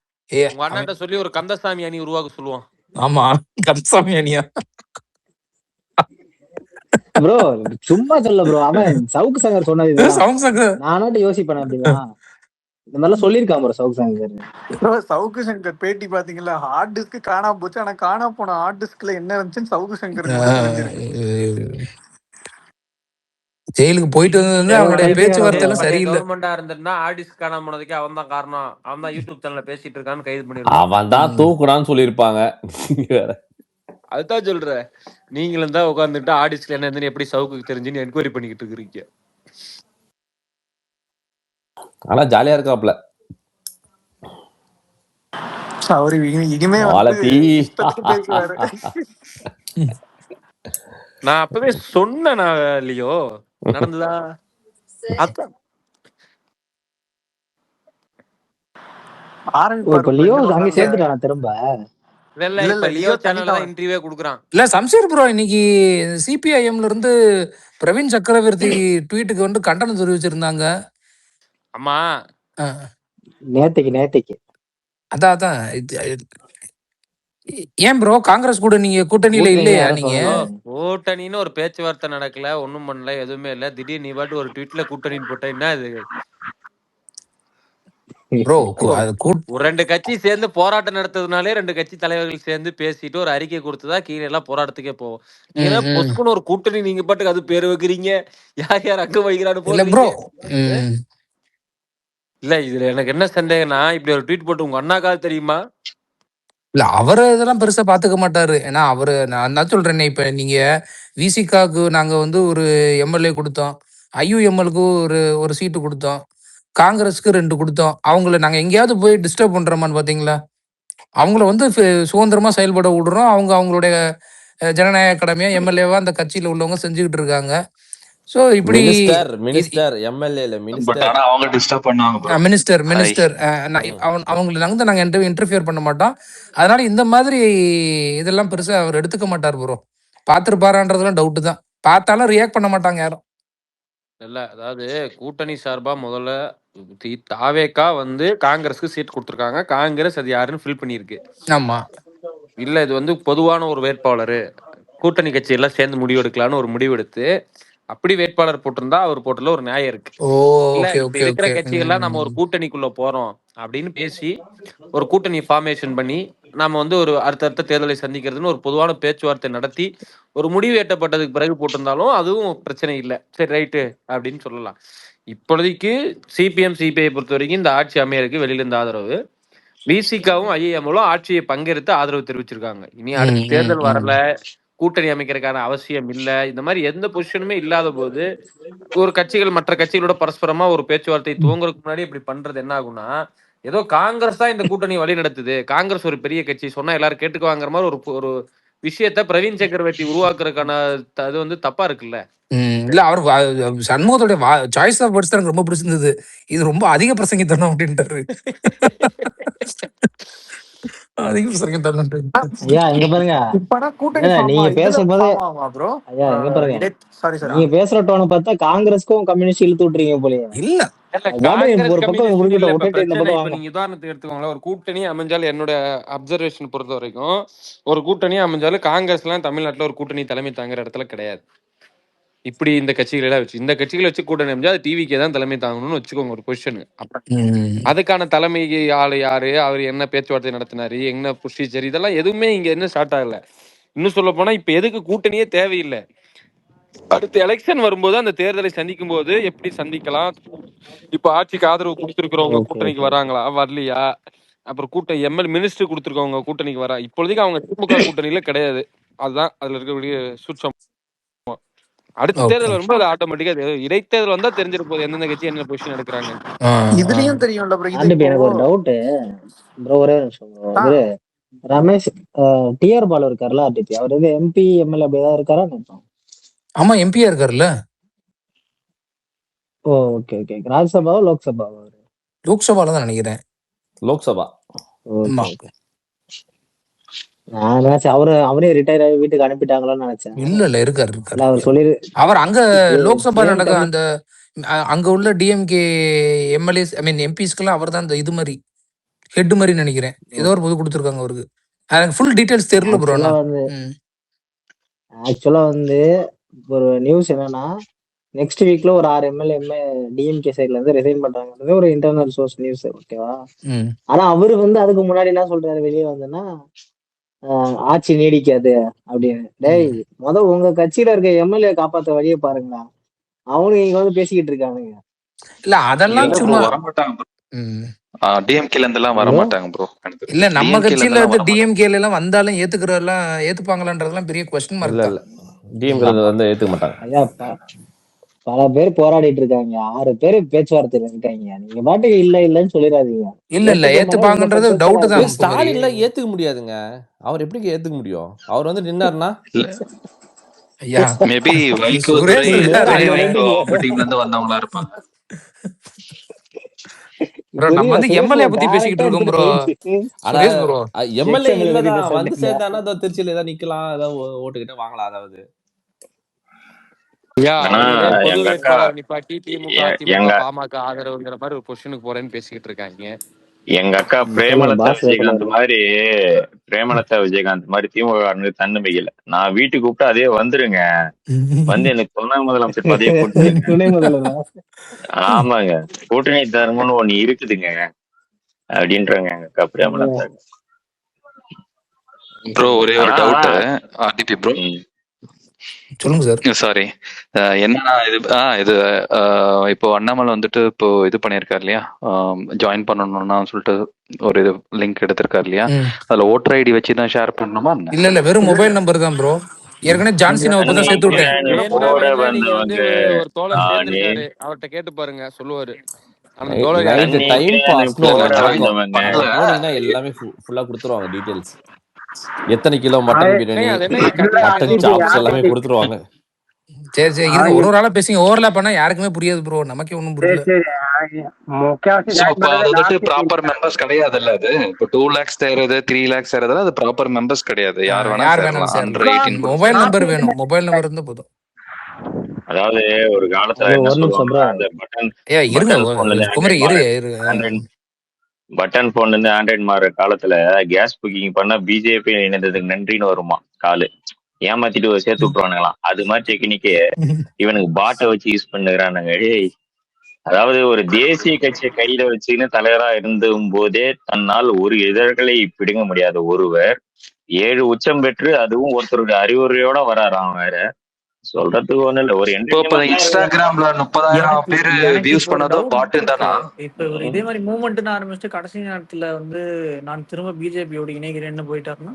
உங்க அண்ணாட்ட சொல்லி ஒரு கந்தசாமி அணி உருவாக்க சொல்லுவான். ஆமா, கந்தசாமி அணியா ப்ரோ? சும்மா சொல்ல ப்ரோ, அவன் சவுக்கு சங்கர் சொன்னது நானாட்டு யோசிப்பேன். அப்படின்னா இந்த மாதிரிலாம் சொல்லியிருக்கான் ப்ரோ சவுக்கு சங்கர். ப்ரோ சவுக்கு சங்கர் பேட்டி பாத்தீங்களா? ஹார்ட் டிஸ்க் காணாம போச்சு, ஆனா காணாம போன ஹார்ட் டிஸ்க்ல என்ன இருந்துச்சுன்னு சவுக்கு சங்கர் ஜெயிலுக்கு போயிட்டு வந்து அவனுடைய பேச்சுவார்த்தை எல்லாம் சரியில்லை. கவர்மெண்டா இருந்திருந்தா ஆடிஸ் காணாம போனதுக்கு அவன் தான் காரணம், அவன் தான் யூடியூப் சேனல்ல பேசிட்டு இருக்கான்னு கைது பண்ணிருக்கான். அவன் தான் தூக்குறான்னு சொல்லியிருப்பாங்க. அதுதான் சொல்றேன், நீங்களும் தான் உட்காந்துட்டு ஆடிஸ்ல என்ன இருந்துன்னு எப்படி சவுக்கு தெரிஞ்சுன்னு என்கொயரி பண்ணிக்கிட்டு இருக்கிறீங்க. ஆனா ஜாலியா இருக்காப்ல அவரு. இனிமே நான் அப்பவே சொன்னேன் நான் லியோ நடந்துதா அதான் ஓ, ஆரம்பிப்பாரு இப்ப bro, லியோ இந்த அங்க பக்கம் சேர்ந்துட்டானா திரும்ப? இல்ல இல்ல இப்ப லியோ லியோ சேனல்ல தான் தனிதான். இன்டர்வியூவே கொடுக்குறான். இல்ல சம்சீர் ப்ரோ இன்னைக்கு சிபிஐஎம்ல இருந்து பிரவீன் சக்கரவர்த்தி ட்வீட்டுக்கு வந்து கண்டனம் தெரிவிச்சிருந்தாங்க. ஆமா அஹ், நேத்திக்கு அதான் அதான் ஏன் ப்ரோ காங்கிரஸ் கூட நீங்க கூட்டணியில கூட்டணியில இல்லையா யாரும் நீங்க? ப்ரோ சொல்லல. கூட்டணின்னு ஒரு பேச்சுவார்த்தை நடக்கல, ஒண்ணும் பண்ணல, எதுவுமே இல்ல. திடீர்னு நீ பாட்டு ஒரு ட்வீட்ல கூட்டணின்னு போட்ட என்ன இது? ப்ரோ அப்போ அது ஒரு 2 கட்சி சேர்ந்து போராட்டம் நடத்துறதுனாலே 2 கட்சி தலைவர்கள் சேர்ந்து பேசிட்டு ஒரு அறிக்கை கொடுத்ததா கீழே எல்லாம் போராட்டத்துக்கே போவோம். நீங்க ம், என்ன ம். பொசுக்குன்னு ஒரு கூட்டணி நீங்க பாட்டுக்கு அது பேர் வைக்கிறீங்க, யார் யார் அங்க வைக்கிறான்னு இல்ல ப்ரோ. போடுறீங்க. இல்ல இதுல எனக்கு என்ன சந்தேகம்னா, இப்படி ஒரு ட்வீட் போட்டு உங்க அண்ணாக்காவது தெரியுமா? இல்ல அவரு இதெல்லாம் பெருசா பாத்துக்க மாட்டாரு. ஏன்னா அவரு நான் தான் சொல்றேனே, இப்ப நீங்க விசிகாக்கு நாங்க வந்து ஒரு எம்எல்ஏ கொடுத்தோம், ஐயுஎம்எலுக்கு ஒரு ஒரு சீட்டு கொடுத்தோம், காங்கிரஸுக்கு 2 கொடுத்தோம். அவங்கள நாங்க எங்கேயாவது போய் டிஸ்டர்ப் பண்றோமான்னு பாத்தீங்களா? அவங்கள வந்து சுதந்திரமா செயல்பட விடுறோம். அவங்க அவங்களுடைய ஜனநாயக கடமையா எம்எல்ஏவா அந்த கட்சியில உள்ளவங்க செஞ்சுக்கிட்டு இருக்காங்க. ஸோ இப்படி மினிஸ்டர் எம்எல்ஏ இல்ல பட் மினிஸ்டர். ஆனா அவங்க டிஸ்டர்ப் பண்ணுவாங்க ப்ரோ. Minister hi. மினிஸ்டர் அவங்களை வந்து நாங்கள் இன்டர்ஃபியர் பண்ண மாட்டோம். அதனால இந்த மாதிரி இதெல்லாம் பெருசா அவர் எடுத்துக்க மாட்டார் ப்ரோ. பார்த்துருப்பாரான்றதுலாம் டவுட்டு தான். பார்த்தாலும் ரியாக்ட் பண்ண மாட்டாங்க யாரும். இல்ல அதாவது கூட்டணி சார்பா முதல்ல தாவேக்கா வந்து காங்கிரஸ்க்கு சீட் கொடுத்துருக்காங்க. காங்கிரஸ் அது யாருன்னு ஃபில் பண்ணியிருக்கு. ஆமா. இல்ல இது வந்து பொதுவான ஒரு வேட்பாளர், கூட்டணி கட்சி எல்லாம் சேர்ந்து முடிவு எடுக்கலான்னு ஒரு முடிவு எடுத்து அப்படி வேட்பாளர் போட்டிருந்தா அவர் போட்டல ஒரு நியாயம் இருக்கு. ஓ, இல்ல ஓகே இப்ப ஓகே இருக்கிற ஓகே. கட்சிகள்லாம் நம்ம ஒரு கூட்டணிக்குள்ள போறோம் அப்படின்னு பேசி ஒரு கூட்டணி ஃபார்மேஷன் பண்ணி நாம வந்து ஒரு அடுத்தடுத்த தேர்தலை சந்திக்கிறதுன்னு ஒரு பொதுவான பேச்சுவார்த்தை நடத்தி ஒரு முடிவு எட்டப்பட்டதுக்கு பிறகு போட்டிருந்தாலும் அதுவும் பிரச்சனை இல்லை. சரி ரைட்டு அப்படின்னு சொல்லலாம். இப்பொழுதைக்கு சிபிஐ பொறுத்த வரைக்கும் இந்த ஆட்சி அமையறதுக்கு வெளியில இருந்து ஆதரவு, விசிகாவும் ஐஏஎம்லும் ஆட்சியை பங்கெடுத்து ஆதரவு தெரிவிச்சிருக்காங்க. இனி அடுத்த தேர்தல் வரல, கூட்டணி அமைக்கிறதுக்கான அவசியம் இல்ல, இந்த மாதிரி எந்த பொசிஷனுமே இல்லாத போது ஒரு கட்சிகள் மற்ற கட்சிகளோட பரஸ்பரமா ஒரு பேச்சுவார்த்தை துவங்குறதுக்கு முன்னாடி இப்படி பண்றது என்ன ஆகும்னா, ஏதோ காங்கிரஸ் தான் இந்த கூட்டணி வழி நடத்துது, காங்கிரஸ் ஒரு பெரிய கட்சி சொன்னா எல்லாரும் கேட்டுக்குவாங்கிற மாதிரி ஒரு ஒரு விஷயத்த பிரவீன் சக்கரவர்த்தி உருவாக்குறதுக்கான அது வந்து தப்பா இருக்குல்ல. இல்ல அவர் சண்முகத்தோட சாய்ஸ் ஆஃப் வேர்ட்ஸ் எனக்கு ரொம்ப பிடிச்சிருந்தது. இது ரொம்ப அதிக பிரசங்கித்தனம் அப்படின்ட்டாரு. அதிக பிரசங்கித்தனம். ஐயா இங்க பாருங்க, இப்பனா கூட்டணி நீங்க பேசும்போது ப்ரோ. ஐயா இங்க பாருங்க, சாரி சார். நீங்க பேசுற டோனை பார்த்தா காங்கிரஸ்க்கும் கம்யூனிஸ்ட் இழுத்து விட்டுறீங்க போலயே. இல்ல ஒரு பக்கம் விட்டுட்டு இந்த பக்கம் வாங்க. நீங்க உதாரணத்துக்கு எடுத்துக்கோங்களேன், ஒரு கூட்டணி அமைஞ்சாலும் என்னோட அப்சர்வேஷன் பொறுத்த வரைக்கும் ஒரு கூட்டணி அமைஞ்சாலும் காங்கிரஸ் எல்லாம் தமிழ்நாட்டுல ஒரு கூட்டணி தலைமை தாங்குற இடத்துல கிடையாது. இப்படி இந்த கட்சிகளை எல்லாம் வச்சு இந்த கட்சிகளை வச்சு கூட்டணி அமைஞ்சா அது டிவிக்கே தான் தலைமை தாங்கணும்னு வச்சுக்கோங்க ஒரு பொசிஷன். அதுக்கான தலைமை ஆளு யாரு, அவர் என்ன பேச்சுவார்த்தை நடத்தினாரு, என்ன ப்ரொசீஜர், இதெல்லாம் எதுவுமே இங்க என்ன ஸ்டார்ட் ஆகல. இன்னும் சொல்ல போனா இப்ப எதுக்கு கூட்டணியே தேவையில்லை. அடுத்த எலெக்ஷன் வரும்போது அந்த தேர்தலை சந்திக்கும் போது எப்படி சந்திக்கலாம், இப்ப ஆட்சிக்கு ஆதரவு கொடுத்திருக்கிறவங்க கூட்டணிக்கு வராங்களா வரலையா, அப்புறம் மினிஸ்டர் கொடுத்திருக்கவங்க கூட்டணிக்கு வரா. இப்பொழுதைக்கு அவங்க திமுக கூட்டணியில கிடையாது. அதுதான் அதுல இருக்கக்கூடிய சூட்சம். அடுத்த தேர்தல் வரும்போது ஆட்டோமேட்டிக்கா இடைத்தேர்தல் வந்தா தெரிஞ்சிட போகுது எந்தெந்த கட்சி என்ன பொசிஷன் எடுக்கிறாங்க. இதுலயும் தெரியும்ல ப்ரோ. எனக்கு ஒரு டவுட் ப்ரோ, ஒரே நிமிஷம். ரமேஷ் டிஆர் பாலு இருக்காருல்ல ஆர்டிபி, அவர் வந்து எம்பி எம்எல்ஏ அப்படி ஏதாவது இருக்காரா? ஆமா எம்பியா இருக்காருல்ல. ஓ ஓகே ஓகே. ராஜ்யசபாவா லோக்சபாவா? லோக்சபால தான் நினைக்கிறேன். லோக்சபா. நான் நினைச்சேன் அவரே ரிட்டையர் ஆகி வீட்டுக்கு அனுப்பிட்டாங்களான்னு நினைச்சேன். இல்ல இருக்காரு. அவர் சொல்லி அவர் அங்க லோக்சபா நடக்க அந்த அங்க உள்ள டிஎம்கே எம்எல்ஏஸ் ஐ மீன் எம்பிஸ்க்கெல்லாம் அவர் தான் அந்த இது மாதிரி ஹெட் மாதிரி நினைக்கிறேன். ஏதோ ஒரு பொது கொடுத்துருக்காங்க அவருக்கு. எனக்கு ஃபுல் டீடைல்ஸ் தெரியல ப்ரோ. ஆக்சுவலா வந்து ஒரு நியூஸ் என்னன்னா, நெக்ஸ்ட் வீக்ல ஒரு 6 எம்எல்ஏ டிஎம்கே சைட்ல இருந்து ரிசைன் பண்றாங்க, ஒரு இன்டர்னல் சோர்ஸ் நியூஸ். ஓகேவா? ஆனா அவரு வந்து அதுக்கு முன்னாடி என்ன சொல்றாரு வெளியே வந்தேன்னா, ஆட்சி நீடிக்காது அப்படின்னு. டேய் உங்க கட்சியில இருக்க எம்எல்ஏ காப்பாத்த வழியை பாருங்களா, அவனுக்கு இங்க வந்து பேசிக்கிட்டு இருக்கானுங்க. இல்ல அதெல்லாம் சும்மா வரமாட்டாங்க. டிஎம்கேல இருந்து எல்லாம் வர மாட்டாங்க ப்ரோ. இல்ல நம்ம கட்சியில இருந்து டிஎம்கேல எல்லாம் வந்தாலும் ஏத்துப்பாங்களான்றதெல்லாம் பெரிய क्वेश्चन மார்க். இல்ல டிஎம்கே வந்து ஏத்துக்க மாட்டாங்க. ஐயா பல பேர் போராடிட்டு இருக்காங்க, 6 பேர் பேச்சுவார்த்தையில இருக்காங்க. நீங்க பாட்டுக்கு இல்லன்னு சொல்லிடாதீங்க. இல்ல ஏத்துப்பாங்கன்றது டவுட் தான். ஸ்டாலின்ல ஏத்துக்க முடியாதுங்க. அவர் எப்படி ஏத்துக்க முடியும்? அவர் வந்து நின்னாருன்னா ஐயா மேபி வைகோ சுரேஷ் துரை இருக்காரு துரை அவங்க வைகோ ரெண்டு அவங்க டீம்ல இருந்து வந்தவங்களா இருப்பாங்க. ப்ரோ. நம்ம புரியல. வந்து சுரேஷ் எம்எல்ஏ ப்ரோ பத்தி பேசிக்கிட்டு டைரக்டா இருக்கோம் எடுத்துட்டு ப்ரோ. போயிடுச்சு. ஆனா Suresh bro MLA ex MLA பத்தி இல்லதான் வந்து பேசுறீங்க. சேர்ந்தானா ஏதோ திருச்சியில ஏதாவது நிக்கலாம், ஏதாவது ஓட்டுக்கிட்ட வாங்கலாம். அதாவது ஐயா ஆனா அவர் ஏதோ பொது எங்க அக்கா வேட்பாளர் நிப்பாட்டி திமுக, அதிமுக, எங்க பாமக ஆதரவுங்கிற மாதிரி ஒரு பொசிஷனுக்கு போறேன்னு பேசிக்கிட்டு இருக்காங்க. எங்க அக்கா சொல்லுங்க பிரேமலதா பாஸ் விஜயகாந்த் வேட்பாளர். மாதிரி திமுக காரனுக்கு தன்னம்பிக்கை இல்ல. நான் வீட்டுக்கு கூப்பிட்டு அதே வந்துருங்க, வந்து எனக்கு துணை முதலமைச்சர் பதவியை கொடுத்துருங்க. துணை முதல்வரா? ஆமாங்க, கூட்டணி தர்மம்னு ஒண்ணு இருக்குதுங்க அப்படின்றாங்க எங்க அக்கா பிரேமலதா. ப்ரோ ஒரே ஒரு ஆனா டவுட் ஆர்டிபி ப்ரோ. சொல்லுங்க சார். சாரி, என்னன்னா இது இப்போ அண்ணாமலை வந்துட்டு இப்போ இது பண்ணியிருக்காரு இல்லையா, ஜாயின் பண்ணணும்னா சொல்லிட்டு ஒரு இது லிங்க் எடுத்திருக்காரு இல்லையா, அதுல ஓட்டர் ஐடி வச்சு தான் ஷேர் பண்ணணுமா? இல்ல வெறும் மொபைல் நம்பர் தான் ப்ரோ. ஏற்கனவே ஜான்சினாவை இப்பதான் சேர்த்து விட்டேன். போட வேணும்னா நீங்க வந்து வந்தவங்க ஒரு தோழர் சேர்ந்திருக்காரு, அவர்கிட்ட கேட்டு பாருங்க, சொல்லுவாரு. அந்த தோழர் நைட்டு யாருன்னு டைம் பாஸ்னு போட ஒண்ணு நடக்கும். வந்தவங்க அதுல போனீங்கன்னா எல்லாமே ஃபுல்லா கொடுத்துருவாங்க டீடைல்ஸ். எத்தனை கிலோ மட்டன் பிரியாணி, அது என்ன கட்டணம் மட்டன் சாப்ஸ் எல்லாமே கொடுத்துருவாங்க. சரி சரி இருங்க, ஒரு ஆளா பேசிங்க. ஓவர்லாப் பண்ணா யாருக்குமே புரியாது ப்ரோ, நமக்கே ஒண்ணும் புரியல. So, அப்ப அது வந்துட்டு ப்ராப்பர் மெம்பர்ஸ் கிடையாதுல்ல. அது இப்போ 2 lakhs தேர்றது 3 lakhs தேர்றதுல அது ப்ராப்பர் மெம்பர்ஸ் கிடையாது. யார் வேணா யார் சேரலாம். வேணாலும் அண்டர் சேரலாம். 18 மொபைல் நம்பர் வேணும், மொபைல் நம்பர் இருந்தா போதும். அதாவது ஒரு காலத்துல ப்ரோ என்ன ஒரு நிமிஷம் சொல்லுவாங்கன்னா, ப்ரோ. அந்த பட்டன் இருங்க போன்ல இருந்து குமரி பட்டன் போன்ல இருந்து ஆண்ட்ராய்டு மாறுற காலத்துல கேஸ் புக்கிங் பண்ணா பிஜேபி இணைந்ததுக்கு நன்றின்னு வருமா காலு, ஏமாத்திட்டு சேர்த்து விட்டுருவானுங்களாம். அது மாதிரி டெக்னிக்கே இவனுக்கு பாட்டை வச்சு யூஸ் பண்ணுறானுங்க. அதாவது ஒரு தேசிய கட்சியை கையில வச்சுன்னு தலைவரா இருந்தும் போதே தன்னால் ஒரு இதழ்களை பிடுங்க முடியாத ஒருவர் 7 உச்சம் பெற்று, அதுவும் ஒருத்தருடைய அறிவுரையோட வராராம். வேற சொல்றதுக்கு ஒண்ணு இல்ல, ஒரு இப்போ இன்ஸ்டாகிராம்ல 30,000 பேரு வியூஸ் பண்ணதும் பாட்டு தானா? இப்ப ஒரு இதே மாதிரி மூவ்மெண்ட் ஆரம்பிச்சுட்டு கடைசி நேரத்துல வந்து நான் திரும்ப பிஜேபியோட இணைகிறேன்னு போயிட்டாருன்னா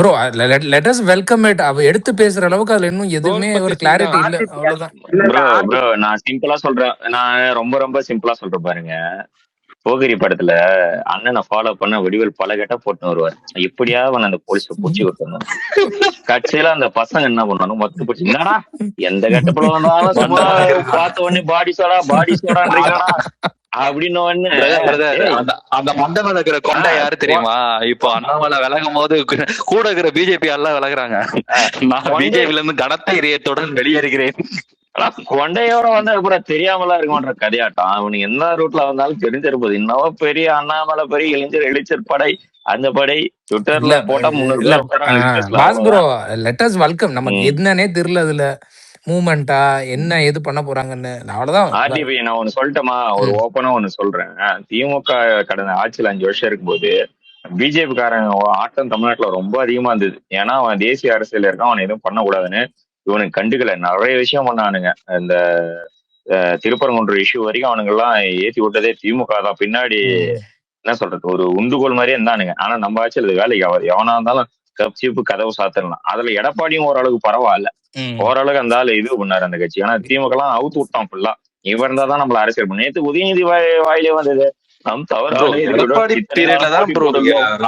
bro let us welcome it. அவ எடுத்து பேசுற அளவுக்கு அதுல இன்னும் எதுவுமே ஒரு கிளாரிட்டி இல்ல, அவ்வளவுதான். ப்ரோ நான் சிம்பிளா சொல்றேன், நான் ரொம்ப சிம்பிளா சொல்றேன் பாருங்க. போகிரி படத்துல அண்ணனை ஃபாலோ பண்ண வடிவேல் பல கெட்ட போட்டு வருவார், எப்படியாவது அந்த போலீஸ பூச்சி விட்டணும். கட்சியில அந்த பசங்க என்ன பண்ணாலும் மொத்த போச்சு, என்னடா எந்த கெட்ட படம் வந்தாலும் சும்மா பார்த்த உடனே பாடி சோடான்றீங்களா அப்படின்னு அந்த மண்டபம் இருக்கிற கொண்டை யாரு தெரியுமா? இப்போ அண்ணாமலை விலகும் போது கூட இருக்கிற பிஜேபி எல்லாம் விலகுறாங்க. நான் பிஜேபில இருந்து கனத்த இதயத்துடன் வெளியேறுகிறேன். கொண்டையோட வந்து கூட தெரியாமலா இருக்கும்ன்ற கதையாட்டம். அவனுக்கு எந்த ரூட்ல வந்தாலும் தெரிஞ்சிருப்பது. இன்னமும் பெரிய அண்ணாமலை பெரிய இளைஞர் படை, அந்த படை ட்விட்டர்ல போட்டா 300 pass bro let us welcome. நமக்கு என்னன்னே தெரியல அதுல மூவ்மெண்டா என்ன எது பண்ண போறாங்கன்னு. அவ்வளவுதான். ஆர்டிபி நான் ஒண்ணு சொல்லட்டுமா, ஒரு ஓப்பனா ஒண்ணு சொல்றேன். திமுக கடந்த ஆட்சியில் 5 வருஷம் இருக்கும்போது பிஜேபி காரன் ஆட்டம் தமிழ்நாட்டுல ரொம்ப அதிகமா இருந்தது. ஏன்னா அவன் தேசிய அரசியல் இருக்கான், அவன் எதுவும் பண்ணக்கூடாதுன்னு இவனுக்கு கண்டுக்கல. நிறைய விஷயம் பண்ணானுங்க. இந்த திருப்பரங்குன்ற இஷ்யூ வரைக்கும் அவனுங்க எல்லாம் ஏத்தி விட்டதே திமுக தான். பின்னாடி என்ன சொல்றது, ஒரு உந்துகோல் மாதிரியே இருந்தானுங்க. ஆனா நம்ம ஆட்சியில் இது வேலைக்கு ஆகாது. எவனா இருந்தாலும் கப்சிப்பு கதவு சாத்திடலாம். அதுல எடப்பாடியும் ஓரளவுக்கு பரவாயில்ல, ஓரளவுக்கு அந்த ஆளு இது பண்ணாரு அந்த கட்சி. ஆனா திமுக எல்லாம் அவுத்து விட்டான் ஃபுல்லா. இவன் இருந்தாதான் நம்மள அரசியல் பண்ண. நேற்று உதயநிதி வாயிலே வந்தது நம் தவறு. எடப்பாடி பீரியட்ல தான் ப்ரோ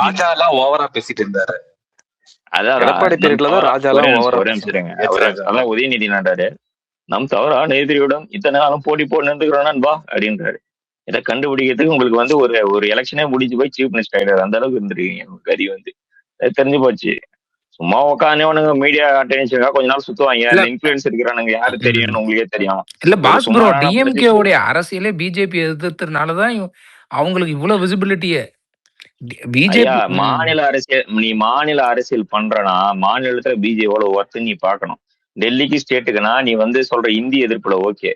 ராஜா எல்லாம் ஓவரா பேசிட்டு இருந்தாரு. அதான் எடப்பாடி பீரியட்ல தான் ராஜா எல்லாம் ஓவரா பேசுறேங்க. அதான் உதயநிதி நாட்டாரு, நம் தவறா எதிரியுடன் இத்தனை நாளும் போட்டி போட்டு நின்றுக்கிறோம் வா அப்படின்றாரு. இதை கண்டுபிடிக்கிறதுக்கு உங்களுக்கு வந்து ஒரு எலெக்ஷனே முடிஞ்சு போய் சீஃப் மினிஸ்டர் ஆயிடாரு. அந்த அளவுக்கு இருந்திருக்கீங்க. கறி வந்து தெரிஞ்சு போச்சு. சும்மா உட்காந்து மீடியா அட்டென்ஷனுக்காக கொஞ்ச நாள் சுத்துவாங்க. இன்ஃபுளுன்ஸ் இருக்கிறானுங்க யாரு தெரியும்னு உங்களுக்கே தெரியும். இல்ல பாஸ் ப்ரோ, டிஎம்கே உடைய அரசியலே பிஜேபி எதிர்த்ததுனாலதான் அவங்களுக்கு இவ்வளவு விசிபிலிட்டியே. மாநில அரசியல், நீ மாநில அரசியல் பண்றனா மாநிலத்துல பிஜேபி எவ்வளவு ஒர்த்து நீ பாக்கணும். டெல்லிக்கு ஸ்டேட்டுக்குன்னா நீ வந்து சொல்ற இந்தி எதிர்ப்புல ஓகே,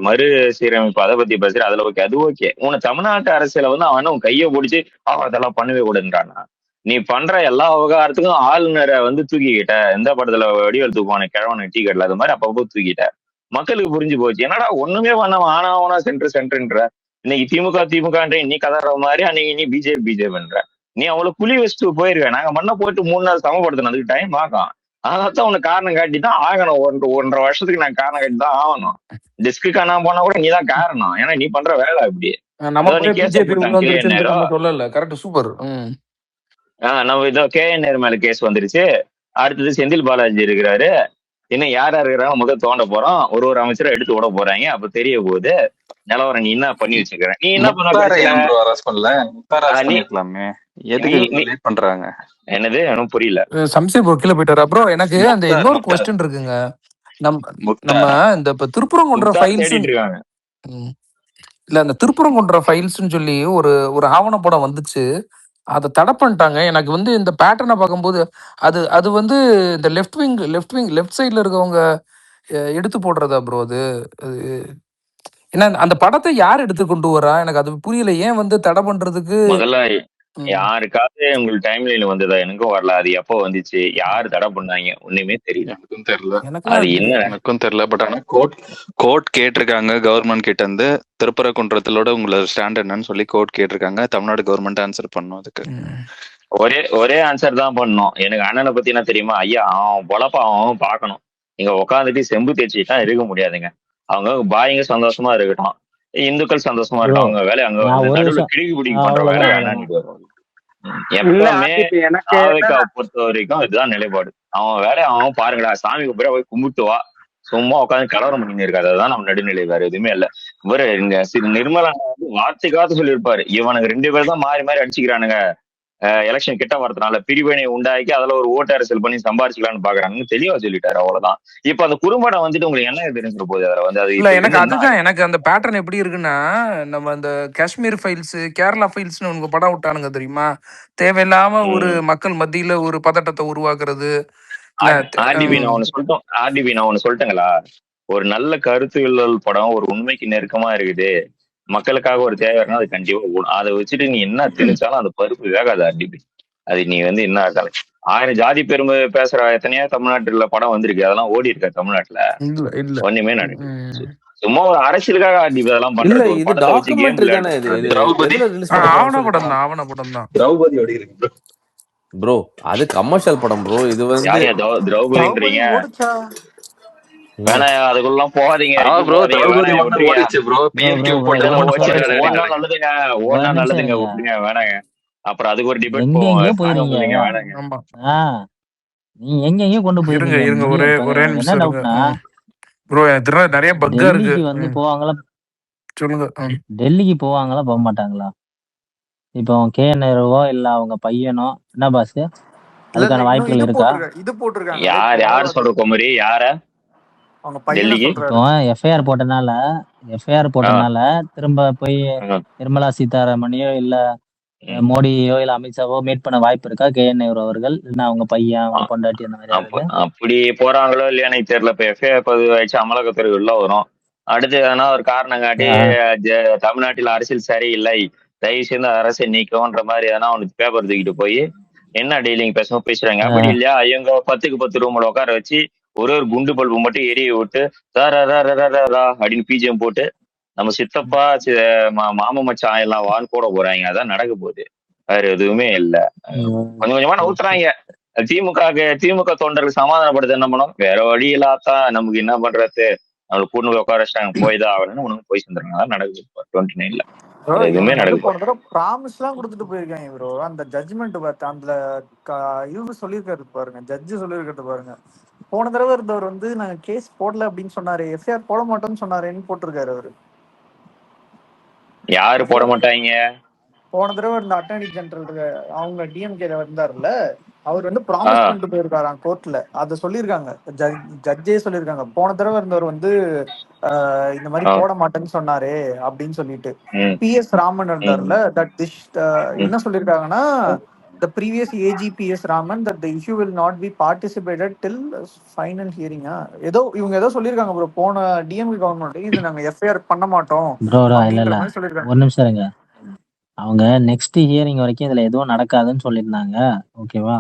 மறு சீரமைப்பு அதை பத்தி பேசுற அதுல ஓகே, அது ஓகே. உன தமிழ்நாட்டு அரசியல வந்து அவன் கையை பிடிச்சி அதெல்லாம் பண்ணவே கூடாதுன்றானா. நீ பண்ற எல்லா விவகாரத்துக்கும் ஆளுநரை வந்து தூக்கிக்கிட்ட. எந்த படத்துல வடிவேல் தூக்குவான கிழவனு டீ கட்டல, அது மாதிரி அப்பப்போ தூக்கிட்ட. மக்களுக்கு புரிஞ்சு போச்சு, என்னடா ஒண்ணுமே பண்ண ஆனா சென்ட்ருன்ற. இன்னைக்கு திமுகன்ற நீ கதற மாதிரி, அன்னைக்கு நீ பிஜேபின்ற. நீ அவ்வளவு புலி வச்சுட்டு போயிருக்க. நாங்க மண்ணை போயிட்டு 3 நாள் சமப்படுத்தணும், அதுக்கு டைம் ஆகும். அதான் உனக்கு காரணம் காட்டி தான் ஆகணும். 1.5 வருஷத்துக்கு நான் காரணம் காட்டி தான் ஆகணும். டிஸ்க்கு காணாம போனா கூட நீதான் காரணம். ஏன்னா நீ பண்ற வேலை அப்படி. நம்ம இதோ கேஎன்ஆர் மேல கேஸ் வந்துருச்சு. அடுத்தது செந்தில் பாலாஜி இருக்கிறாரு. இன்னும் யார் யார் இருக்கிறாங்க முதல் தோண்ட போறோம், ஒரு அமைச்சரை எடுத்து விட போறாங்க. அப்ப தெரிய போகுது நிலவரம் நீ என்ன பண்ணி வச்சுக்கிற. நீ என்ன பண்ண கடைசியில பண்ணிருக்கலாமே, எதுக்கு லேட் பண்றாங்க? என்னது எனக்கு புரியல. சம்சீர் ப்ரோ கீழே போயிட்டாரா ப்ரோ? எனக்கு அந்த இன்னொரு கொஸ்டின் இருக்குங்க. நம்ம இந்த இப்ப திருப்பரங்குன்ற ஃபைல்ஸ் தேடிட்டு இருக்காங்க. இல்ல அந்த திருப்பரங்குன்ற ஃபைல்ஸ்ன்னு சொல்லி ஒரு ஒரு ஆவணப்படம் வந்துச்சு, அதை தடை பண்ணிட்டாங்க. எனக்கு வந்து இந்த பேட்டர்னை பார்க்கும்போது அது அது வந்து இந்த லெஃப்ட் சைட்ல இருக்கவங்க எடுத்து போடுறதா ப்ரோ அது? ஏன்னா அந்த படத்தை யார் எடுத்து கொண்டு வரா எனக்கு அது புரியல. ஏன் வந்து தடை பண்றதுக்கு முதல்ல யாருக்காவது உங்களுக்கு டைம் லைன் வந்ததா? எனக்கும் வரல. அது எப்போ வந்துச்சு, யாரு தடை பண்ணாங்க, ஒண்ணுமே தெரியல. எனக்கும் தெரியல. அது என்ன எனக்கும் தெரியல. பட் ஆனா கோர்ட் கேட்டிருக்காங்க கவர்மெண்ட் கிட்ட இருந்து, திருப்பரங்குன்றத்தோட உங்களோட ஸ்டாண்ட் என்னன்னு சொல்லி கோர்ட் கேட்டிருக்காங்க. தமிழ்நாடு கவர்மெண்ட் ஆன்சர் பண்ணும். அதுக்கு ஒரே ஆன்சர் தான் பண்ணணும். எனக்கு அண்ணனை பத்தி என்ன தெரியுமா? ஐயா அவன் பொழப்ப அவன் பார்க்கணும். நீங்க உட்காந்துட்டு செம்பு தேய்ச்சிட்டா இருக்க முடியாதுங்க. அவங்க பாய்ங்க சந்தோஷமா இருக்கட்டும், இந்துக்கள் சந்தோஷமா இருக்கட்டும். அவங்க வேலையை அங்க நடுவில் கிடுக்கி பிடிக்க பண்ற வேலை வேணான்னு எப்பவுமே ஆவேக்காவை பொறுத்த வரைக்கும் இதுதான் நிலைப்பாடு. அவன் வேலையை அவன் பாருங்களா, சாமி கும்பிட போய் கும்பிட்டு வா, சும்மா உட்காந்து கலவரம் பண்ணிட்டு இருக்காது. அதுதான் நம்ம நடுநிலை, வேற எதுவுமே இல்ல. இவரு இங்க நிர்மலா வந்து வார்த்தைக்காவது சொல்லியிருப்பாரு, இவனுக்கு 2 பேர் தான் மாறி மாறி அடிச்சுக்கிறானுங்க, எலெக்ஷன் கிட்ட வரதுனால பிரிவினை உண்டாக்கி அதுல ஒரு ஓட்டு அரசியல் பண்ணி சம்பாரிச்சுக்கலாம்னு பாக்குறாங்கன்னு தெளிவா சொல்லிட்டாரு. அவ்வளவுதான். இப்ப அந்த குறும்படம் வந்துட்டு உங்களுக்கு என்ன தெரிஞ்சிட போகுது? அதுல வந்து அது இல்ல எனக்கு அதுதான் எனக்கு அந்த பேட்டர்ன் எப்படி இருக்குன்னா, நம்ம அந்த காஷ்மீர் ஃபைல்ஸ், கேரளா ஃபைல்ஸ்னு உங்க படம் விட்டானுங்க தெரியுமா? தேவையில்லாம ஒரு மக்கள் மத்தியில ஒரு பதட்டத்தை உருவாக்குறது. ஆர்டிபி நான் ஒண்ணு சொல்லிட்டேங்களா? ஒரு நல்ல கருத்துகள் படம் ஒரு உண்மைக்கு நெருக்கமா இருக்குது, மக்களுக்காக ஒரு தேவைன்னா அது கண்டிப்பா ஓடும். அதை வச்சுட்டு நீ என்ன திணிச்சாலும் அந்த பருப்பு வேகாது ஆர்டிபி. அது நீ வந்து என்ன ஆகாது. 1000 ஜாதி பெருமை பேசுற எத்தனையோ தமிழ்நாட்டுல படம் வந்திருக்கு, அதெல்லாம் ஓடி இருக்கா தமிழ்நாட்டுல? ஒண்ணுமே நடக்குது. சும்மா ஒரு அரசியலுக்காக ஆர்டிபி அதெல்லாம் பண்றது. ஆவணப்படம் தான் ப்ரோ. அது கமர்ஷியல் படம் ப்ரோ. இது வந்து திரௌபதின்றீங்க வேணா, அதுக்குள்ள போகாதீங்க. ஓடனா நல்லதுங்க, விட்டுருங்க, வேணாங்க. அப்புறம் அதுக்கு ஒரு டிபேட் வேணாங்க. நீ எங்கெங்கயோ கொண்டு போயிருங்க. ஒரே நிமிஷம் ப்ரோ. எனக்கு நிறைய பக்கா இருக்கு. வந்து போவாங்களா? சொல்லுங்க. டெல்லிக்கு போவாங்களா போக மாட்டாங்களா? இப்போ KN நேருவோ இல்ல அவங்க பையனோ என்ன பாஸ், அதுக்கான வாய்ப்புகள் இருக்கா? இது போட்டுருக்காங்க. யார் சொல்ற குமரி? யார எஃப்ஐஆர் போட்டனால திரும்ப போய் நிர்மலா சீதாராமனையோ இல்ல மோடியோ இல்ல அமித்ஷாவோ மீட் பண்ண வாய்ப்பு இருக்கா KN நேரு அவர்கள்? இல்ல அவங்க பையன், அவங்க பொண்டாட்டி அந்த மாதிரி அப்படி போறாங்களோ இல்லையா எனக்கு தெரியல. இப்ப எஃப்ஐஆர் பதிவாயிடுச்சு, அமலாக்கத்துறை உள்ள வரும். அடுத்து எதனா ஒரு காரணம் காட்டி தமிழ்நாட்டில் அரசியல் சரியில்லை, தயவு செய்து அரசை நீக்கம்ன்ற மாதிரி எதனா அவனுக்கு பேப்பர் தூக்கிட்டு போய் என்ன டீலிங் பேசுறாங்க. அப்படி இல்லையா இவங்க 10க்கு 10 ரூம்ல உட்கார வச்சு ஒரு குண்டு பல்பு மட்டும் எரிய விட்டு அப்படின்னு பிஜிஎம் போட்டு நம்ம சித்தப்பா மாமா மச்சான் எல்லாம் வான்னு போட போறாங்க. அதான் நடக்க போகுது, வேற எதுவுமே இல்ல. கொஞ்சம் கொஞ்சமா நவுத்துறாங்க. திமுக தொண்டர்கள் சமாதானப்படுத்த என்ன பண்ணோம், வேற வழி இல்லாதான் நமக்கு என்ன பண்றது, நம்மளுக்கு கூண்டு உட்கார வச்சாங்க, போய்தான் ஆகணும்னு உனக்கு போய் சேர்ந்துருங்க. அதான் நடக்குது 29ல. எதுவுமே நடக்குது. ப்ராமிஸ் எல்லாம் கொடுத்துட்டு போயிருக்காங்க ப்ரோ. அந்த ஜட்ஜ்மெண்ட் பார்த்து அந்த இவரு சொல்லியிருக்காரு பாருங்க, ஜட்ஜு சொல்லியிருக்கிறது பாருங்க. போன தடவை இருந்தவர் வந்து நாங்க கேஸ் போடல அப்படின்னு சொன்னாரு, எஃப்ஐஆர் போட மாட்டோம்னு சொன்னாருன்னு போட்டிருக்காரு அவரு. யாரு போட மாட்டாங்க? போன தடவை இருந்த அட்டர்னி ஜெனரல் அவங்க டிஎம்கே இருந்தாருல்ல, அவர் வந்து ப்ராமிஸ் பண்ணிட்டு போயிருக்காராம் கோர்ட்ல. அதை சொல்லியிருக்காங்க, ஜட்ஜே சொல்லியிருக்காங்க. போன தடவை இருந்தவர் வந்து இந்த மாதிரி போட மாட்டேன்னு சொன்னாரு அப்படின்னு சொல்லிட்டு. PS ராமன் இருந்தாருல்ல, தட் திஸ் என்ன சொல்லியிருக்காங்கன்னா, the previous AGPS Raman that the issue will not be participated till final hearing. ஏதோ இவங்க ஏதோ சொல்லிருக்காங்க ப்ரோ போன டிஎம்கே கவர்மெண்ட், இது நாங்க எஃப்ஐஆர் பண்ண மாட்டோம் இல்ல. ஒரு நிமிஷம் இருங்க. அவங்க நெக்ஸ்ட் ஹியரிங் வரைக்கும் இதுல எதுவும் நடக்காதுன்னு சொல்லியிருந்தாங்க, ஓகேவா?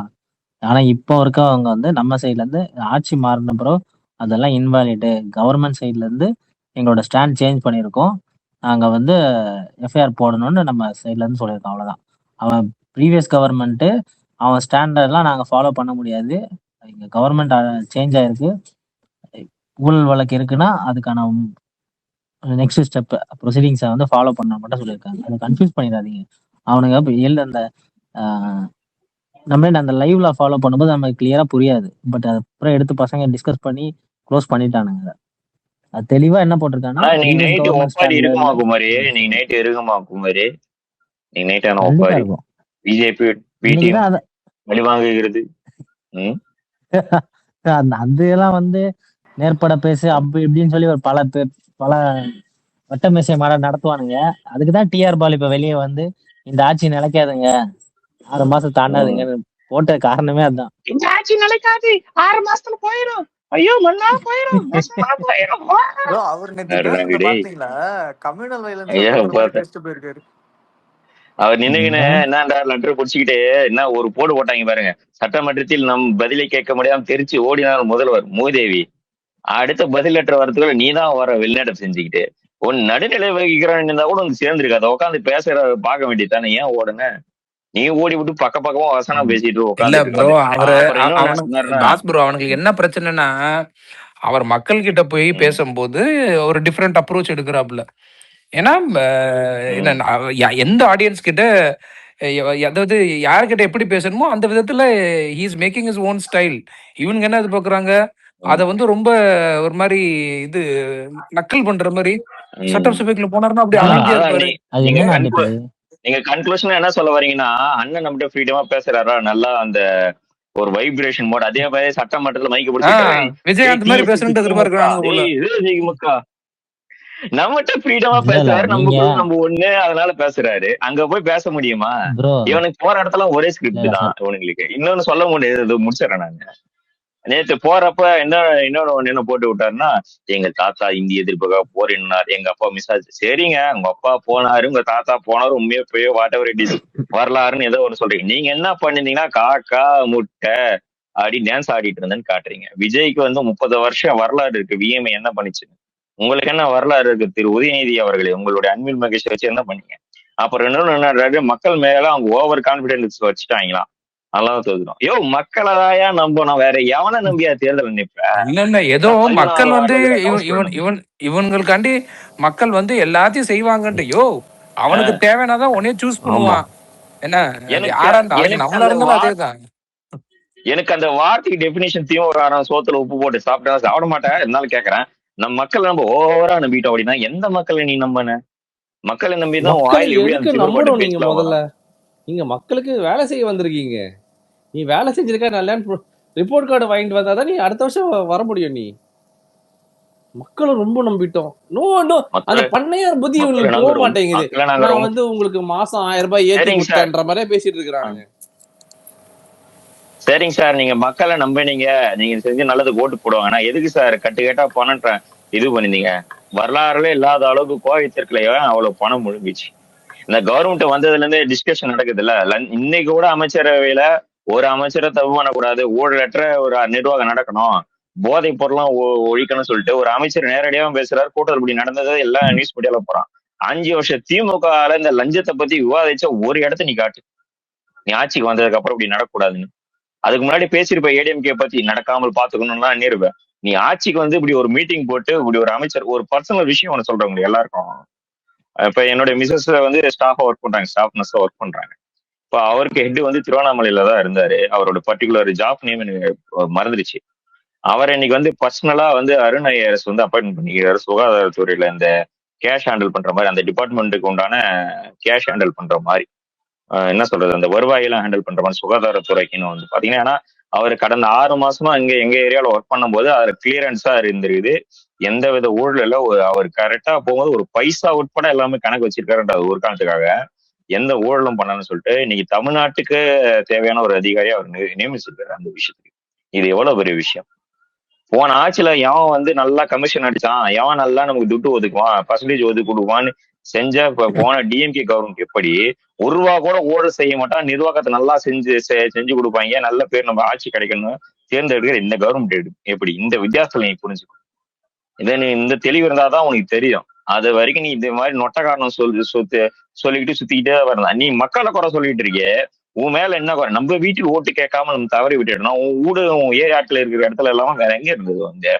ஆனா இப்போ இருக்க அவங்க வந்து நம்ம சைட்ல இருந்து ஆட்சி மாறின பிறகு அதெல்லாம் இன்வாலிடு, கவர்மெண்ட் சைட்ல இருந்து எங்களோட ஸ்டாண்ட் சேஞ்ச் பண்ணியிருக்கோம், நாங்க வந்து எஃப்ஐஆர் போடணும்னு நம்ம சைட்ல இருந்து சொல்லியிருக்கோம், அவ்வளவுதான். அவன் ப்ரீவியஸ் கவர்மெண்ட்டு அவன் ஸ்டாண்டர்ட்லாம் நாங்கள் ஃபாலோ பண்ண முடியாது, எங்கள் கவர்மெண்ட் சேஞ்ச் ஆயிருக்கு, ஊழல் வழக்கு இருக்குன்னா அதுக்கான நெக்ஸ்ட் ஸ்டெப் ப்ரொசீடிங்ஸை வந்து ஃபாலோ பண்ண மட்டும் சொல்லியிருக்காங்க. அதை கன்ஃபியூஸ் பண்ணிடாதீங்க. அவனுங்க அந்த நம்ம அந்த லைவ்ல ஃபாலோ பண்ணும்போது நமக்கு கிளியரா புரியாது, பட் அப்புறம் எடுத்து பசங்க டிஸ்கஸ் பண்ணி க்ளோஸ் பண்ணிட்டானுங்க. அது தெளிவா என்ன போட்டிருக்காங்கன்னா, ஆனா நீங்க ப்ரீவியஸ் நைட்டு கவர்மெண்ட் ஒப்பாரி ஸ்டாண்ட்ல இருக்குமா இருந்து குமாரி? நீங்க நைட்டு இருக்குமா குமாரி? நீங்க நைட் ஆனா கண்டிப்பா ஒப்பாரி இருக்கும். பிஜேபி பிடிஎம் இன்னைக்குதான் வழிவாங்குகிறது. ம் அந்த அந்த இதெல்லாம் வந்து நேர்பட பேசு அப்படி இப்படின்னு சொல்லி ஒரு பல வட்ட மேசை மாநாடு நடத்துவானுங்க. அதுக்குதான் டிஆர் பால் இப்ப வெளியே வந்து இந்த ஆட்சி நிலைக்காதுங்க, 6 மாசம் தாண்டாதுங்கன்னு போட்ட காரணமே அதுதான். இந்த ஆட்சி நிலைக்காது, 6 மாசத்துல போயிடும், ஐயோ மண்ணா போயிடும், நாசமா போயிடும். ப்ரோ அவர் நேத்து பேசுறத பாத்தீங்களா? கம்யூனல் வயலன்ஸ ஐயா தூண்டுற மாதிரி பார்த்தேன். பேசிட்டு போயிருக்காரு. அவர் நின்னுகின்னு என்னடா லெட்டர் பிடிச்சிக்கிட்டு என்ன ஒரு போடு போட்டாங்க பாருங்க. சட்டமன்றத்தில் நம் பதிலை கேட்க முடியாம தெரிச்சு ஓடினார் முதல்வர் மூதேவி. அடுத்த பதில் லெட்டர் வரதுக்குள்ள நீதான் வர வெளிநாட்டம் செஞ்சுக்கிட்டு உன் நடுநிலை வகிக்கிறான்னு இருந்தா கூட உனக்கு சேர்ந்துருக்காது. உட்காந்து பேசுற பார்க்க வேண்டியது தானே, ஏன் ஓடுன? நீ ஓடி விட்டு பக்கமா வசனம் பேசிட்டு இல்ல உட்காந்துட்டு ப்ரோ, இருக்காது. அவரு அப்புறம் இன்னொன்னு என்ன அவனுக்கு சொன்னாருன்னா, தாஸ் ப்ரோ அவனுக்கு என்ன பிரச்சனைனா, அவர் மக்கள் கிட்ட போய் பேசும்போது ஒரு டிஃப்ரெண்ட் அப்ரோச் எடுக்கிறாப்புல. ஏன்னா என்ன எந்த ஆடியன்ஸ் கிட்ட அதாவது யார்கிட்ட எப்படி பேசணுமோ அந்த விதத்துல he is making his own style. இவனுங்க என்ன எதிர்பார்க்கறாங்க, அதை வந்து ரொம்ப ஒரு மாதிரி இது நக்கல் பண்ற மாதிரி. சட்டசபைக்குள்ள போனாருன்னா அப்படி அமைதியா அதான் இருப்பாரு. நீங்க கன்க்ளூஷன் என்ன சொல்ல வரீங்கன்னா, அண்ணன் நம்மகிட்ட ஃப்ரீடமா பேசுறாரா, நல்லா அந்த ஒரு வைப்ரேஷன் மோட். அதே மாதிரி சட்டமன்றத்துல மைக்க பிடிச்சிட்டு விஜயகாந்த் மாதிரி பேசணும்னு எதிர்பார்க்கிறானுங்க போல. திமுக நம்மகிட்ட ஃப்ரீடமா இல்ல பேசுறாரு, நீங்க நமக்குள்ள நம்ம ஒண்ணு, அதனால பேசுறாரு. அங்க போய் பேச முடியுமா? ப்ரோ இவனுக்கு போற இடத்துல ஒரே ஸ்கிரிப்ட் தான் இவனுங்களுக்கு. இன்னொன்னு சொல்ல முடியாது, முடிச்சிடறேன் நாங்க. நேத்து போறப்ப இன்னொன்னு என்ன போட்டு விட்டாருன்னா, எங்க தாத்தா இந்திய எதிர்ப்புக்காக போரினார், எங்க அப்பா மிஸ் ஆச்சு. சரிங்க, உங்க அப்பா போனாரு, உங்க தாத்தா போனாரு, உண்மையே போய் வாட் எவர் இட் இஸ் வரலாறுன்னு ஏதோ ஒண்ணு சொல்றீங்க. நீங்க என்ன பண்ணிருந்தீங்கன்னா காக்கா முட்டை அப்படி டான்ஸ் ஆடிட்டு இருந்தேன்னு காட்டுறீங்க. விஜய்க்கு வந்து 30 வருஷம் வரலாறு இருக்கு. விஎம்ஐ என்ன பண்ணிச்சு? உங்களுக்கு என்ன வரலாறு இருக்கு? திரு உதயநிதி அவர்களே, உங்களுடைய அன்பில் மகேஷ் வச்சு என்ன பண்ணீங்க? அப்புறம் இன்னொன்னு என்ன, மக்கள் மேல அவங்க ஓவர் கான்பிடன்ஸ் வச்சுட்டாங்களாம். அதெல்லாம் தோதுடும். யோ மக்களாயா நம்பணும், வேற எவனை நம்பியா தேர்தல் நிப்ப? இல்ல ஏதோ மக்கள் வந்து இவங்களுக்காண்டி மக்கள் வந்து எல்லாத்தையும் செய்வாங்கன்ட்டு. யோ அவனுக்கு தேவையானதான் உடனே சூஸ் பண்ணுவான். என்ன யாரா இருந்தாலும் நம்மளா இருந்தாலும் அதேதான். எனக்கு அந்த வார்த்தைக்கு டெபினிஷன் திமுக சோத்துல உப்பு போட்டு சாப்பிட்டா சாப்பிட மாட்டேன், இருந்தாலும் கேக்குறேன். நம்ம மக்கள் நம்ம ஓவரா நம்பிட்டோம் அப்படின்னா எந்த மக்களை நீ நம்பின? மக்களை நம்பிதான் வாயில் எப்படி அந்த நம்பணும். நீங்க முதல்ல நீங்க மக்களுக்கு வேலை செய்ய வந்திருக்கீங்க. நீ வேலை செஞ்சிருக்க நல்ல ரிப்போர்ட் கார்டு வாங்கிட்டு வந்தாதான் நீ அடுத்த வருஷம் வர முடியும். நீ மக்களும் ரொம்ப நம்பிட்டோம். அந்த பண்ணையார் புத்தி உங்களுக்கு போக மாட்டேங்குது. நான் வந்து உங்களுக்கு மாசம் 1000 ரூபாய் ஏத்தி கொடுத்தேன்ற மாதிரியே பேசிட்டு இருக்கிறாங்க. சரிங்க சார், நீங்க மக்களை நம்பினீங்க, நீங்க செஞ்சு நல்லது ஓட்டு போடுவாங்க. நான் எதுக்கு சார் கட்டுக்கேட்டா பணம் இது பண்ணிருந்தீங்க? வரலாறுல இல்லாத அளவுக்கு கோயத்திற்குள்ளே அவ்வளவு பணம் முழுங்கிச்சு. இந்த கவர்மெண்ட் வந்ததுல இருந்தே டிஸ்கஷன் நடக்குது இல்ல. இன்னைக்கு கூட அமைச்சரவையில ஒரு அமைச்சரை தப்பு பண்ணக்கூடாது, ஊழலற்ற ஒரு நிர்வாகம் நடக்கணும், போதை பொருளாம் ஒழிக்கணும்னு சொல்லிட்டு ஒரு அமைச்சர் நேரடியாகவும் பேசுறாரு. கூட்டத்தில் இப்படி நடந்தது எல்லாம் நியூஸ் மீடியால போறான். 5 வருஷம் திமுக இந்த லஞ்சத்தை பத்தி விவாதிச்ச ஒரு இடத்த நீ காட்டு, நீ ஆட்சிக்கு வந்ததுக்கு அப்புறம் இப்படி நடக்கக்கூடாதுன்னு. அதுக்கு முன்னாடி பேசியிருப்ப ஏடிஎம்கே பத்தி நடக்காமல் பாத்துக்கணும்னா நிறுவ. நீ ஆட்சிக்கு வந்து இப்படி ஒரு மீட்டிங் போட்டு இப்படி ஒரு அமைச்சர் ஒரு பர்சனல் விஷயம் ஒண்ணு சொல்றவங்க எல்லாருக்கும். இப்ப என்னுடைய மிஸ்ஸஸ் வந்து ஸ்டாஃபா ஒர்க் பண்றாங்க, ஸ்டாஃப் நர்ஸா ஒர்க் பண்றாங்க. இப்ப அவருக்கு ஹெட் வந்து திருவண்ணாமலையில தான் இருந்தாரு. அவரோட பர்டிகுலர் ஜாப் நேம் எனக்கு மறந்துருச்சு. அவர் இன்னைக்கு வந்து பர்சனலா வந்து அருண் ஐஏஎஸ் வந்து அப்பாயின்மெண்ட் பண்ணிக்கிறாரு. சுகாதாரத்துறையில இந்த கேஷ் ஹேண்டில் பண்ற மாதிரி, அந்த டிபார்ட்மெண்ட்டுக்கு உண்டான கேஷ் ஹேண்டில் பண்ற மாதிரி, என்ன சொல்றது, அந்த வருவாயெல்லாம் ஹேண்டில் பண்ற மாதிரி சுகாதாரத்துறைக்குன்னு வந்து பாத்தீங்கன்னா, அவர் கடந்த 6 மாசமா எங்க ஏரியால ஒர்க் பண்ணும்போது அதுல கிளியரன்ஸா இருந்திருக்குது. எந்த வித ஊழல அவர் கரெக்டா போகும்போது ஒரு பைசா உட்பட எல்லாமே கணக்கு வச்சிருக்காருன்றது ஒரு காரணத்துக்காக எந்த ஊழலும் பண்ணணும்னு சொல்லிட்டு இன்னைக்கு தமிழ்நாட்டுக்கு தேவையான ஒரு அதிகாரியை அவர் நியமிச்சிருக்காரு. அந்த விஷயத்துக்கு இது எவ்வளவு பெரிய விஷயம். போன ஆட்சியில எவன் வந்து நல்லா கமிஷன் அடிச்சான், எவன் நல்லா நமக்கு துட்டு ஒதுக்குவான், பர்சன்டேஜ் ஒதுக்கு கொடுக்குவான்னு செஞ்ச போன டிஎம்கே கவர்மெண்ட் எப்படி 1 ரூபா கூட ஊழல் செய்ய மாட்டான், நிர்வாகத்தை நல்லா செஞ்சு கொடுப்பாங்க, நல்ல பேர் நம்ம ஆட்சி கிடைக்கணும் தேர்ந்தெடுக்கிற இந்த கவர்மெண்ட் எப்படி? இந்த வித்தியாசத்துல நீ புரிஞ்சுக்கணும். இதை நீ இந்த தெளிவு இருந்தாதான் உனக்கு தெரியும். அது வரைக்கும் நீ இந்த மாதிரி நொட்ட காரணம் சொல்லிக்கிட்டு சுத்திக்கிட்டே வரலாம். நீ மக்களை குறை சொல்லிட்டு இருக்கிய, உன் மேல என்ன குறை? நம்ம வீட்டுக்கு ஓட்டு கேட்காம நம்ம தவறி விட்டுட்டோம். உன் உன் ஏரியாட்டுல இருக்கிற இடத்துல எல்லாம் வேற எங்க இருந்தது? வந்து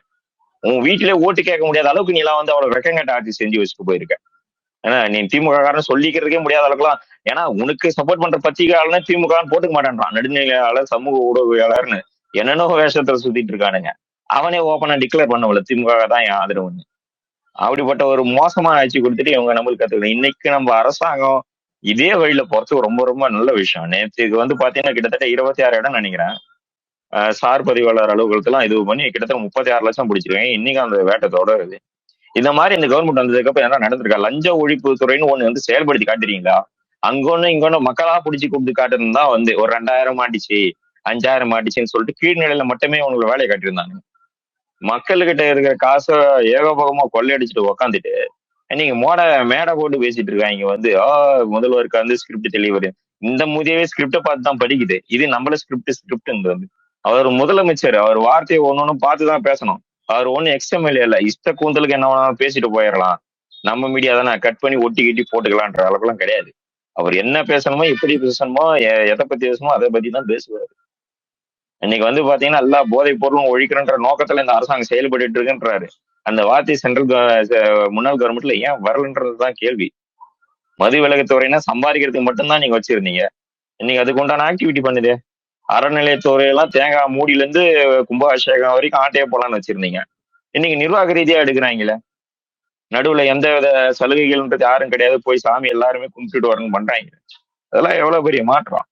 உன் வீட்டிலே ஓட்டு கேட்க முடியாத அளவுக்கு நீ எல்லாம் வந்து அவ்வளவு வெக்கங்கட்ட ஆட்சி செஞ்சு வச்சுட்டு போயிருக்க. ஏன்னா நீ திமுக காரன் சொல்லிக்கிறதுக்கே முடியாத அளவுக்குலாம். ஏன்னா உனக்கு சப்போர்ட் பண்ற பத்திரிகையாளர்னு திமுக போட்டுக்க மாட்டேன்றான், நடுநிலையாளர், சமூக ஊடகவியாளர்னு என்னென்ன வேஷத்துல சுத்திட்டு இருக்கானுங்க. அவனே ஓப்பனா டிக்ளேர் பண்ணவில்ல திமுக தான் என் ஆதரவுன்னு. அப்படிப்பட்ட ஒரு மோசமான ஆட்சி கொடுத்துட்டு இவங்க நம்மளுக்கு கத்துக்கணும். இன்னைக்கு நம்ம அரசாங்கம் இதே வழியில போறது ரொம்ப ரொம்ப நல்ல விஷயம். நேற்றுக்கு வந்து பாத்தீங்கன்னா கிட்டத்தட்ட 26 இடம் நினைக்கிறேன். சார் பதிவாளர் அலுவலகத்தெல்லாம் இது பண்ணி கிட்டத்தட்ட 36 லட்சம் பிடிச்சிருக்காங்க. இன்னைக்கு அந்த வேட்டை தொடருது. இந்த மாதிரி இந்த கவர்மெண்ட் வந்ததுக்கு அப்புறம் என்ன நடந்திருக்கா? லஞ்ச ஒழிப்பு துறைன்னு ஒண்ணு வந்து செயல்படுத்தி காட்டுறீங்களா? அங்கொன்னு இங்கொன்னு மக்களா பிடிச்சி கூப்பிட்டு காட்டுறது தான் வந்து ஒரு 2000 மாட்டிச்சு 5000 மாட்டிச்சுன்னு சொல்லிட்டு கீழ்நிலையில மட்டுமே உங்களை வேலையை காட்டியிருந்தாங்க. மக்கள்கிட்ட இருக்கிற காசை ஏகபோகமா கொள்ளையடிச்சுட்டு உக்காந்துட்டு நீங்க மேடை போட்டு பேசிட்டு இருக்காங்க வந்து முதல்வருக்கு வந்து ஸ்கிரிப்ட் தெளிவு. இந்த முதியவே ஸ்கிரிப்டை பார்த்து தான் படிக்குது. இது நம்மள ஸ்கிரிப்ட் வந்து அவர் முதலமைச்சர், அவர் வார்த்தையை ஒன்னொன்னு பார்த்துதான் பேசணும். அவர் ஒன்னும் எக்ஸ்எம்எல்ஏ இல்ல, இஷ்ட கூந்தலுக்கு என்ன வேணாலும் பேசிட்டு போயிடலாம். நம்ம மீடியா தானே கட் பண்ணி ஒட்டி கிட்டி போட்டுக்கலான்ற அளவுக்குலாம் கிடையாது. அவர் என்ன பேசணுமோ எப்படி பேசணுமோ எதை பத்தி பேசணுமோ அதை பத்தி தான் பேசுவார். இன்னைக்கு வந்து பாத்தீங்கன்னா எல்லா போதைப் பொருளும் ஒழிக்கிறன்ற நோக்கத்துல இந்த அரசாங்கம் செயல்பட்டு இருக்குன்றாரு. அந்த வார்த்தை முன்னாள் கவர்மெண்ட்ல ஏன் வரலன்றதுதான் கேள்வி. மது விலக்குத்துறைனா சம்பாதிக்கிறதுக்கு மட்டும்தான் நீங்க வச்சிருந்தீங்க. இன்னைக்கு அதுக்கு உண்டான ஆக்டிவிட்டி பண்ணுது. அறநிலையத்துறையெல்லாம் தேங்காய் மூடியில இருந்து கும்பாபிஷேகம் வரைக்கும் ஆட்டையே போலான்னு வச்சிருந்தீங்க. இன்னைக்கு நிர்வாக ரீதியா எடுக்கிறாங்களே. நடுவுல எந்த வித சலுகைகள்ன்றது யாரும் கிடையாது. போய் சாமி எல்லாருமே கும்பிட்டுட்டு வரணும் பண்றாங்க. அதெல்லாம் எவ்வளவு பெரிய மாற்றம்.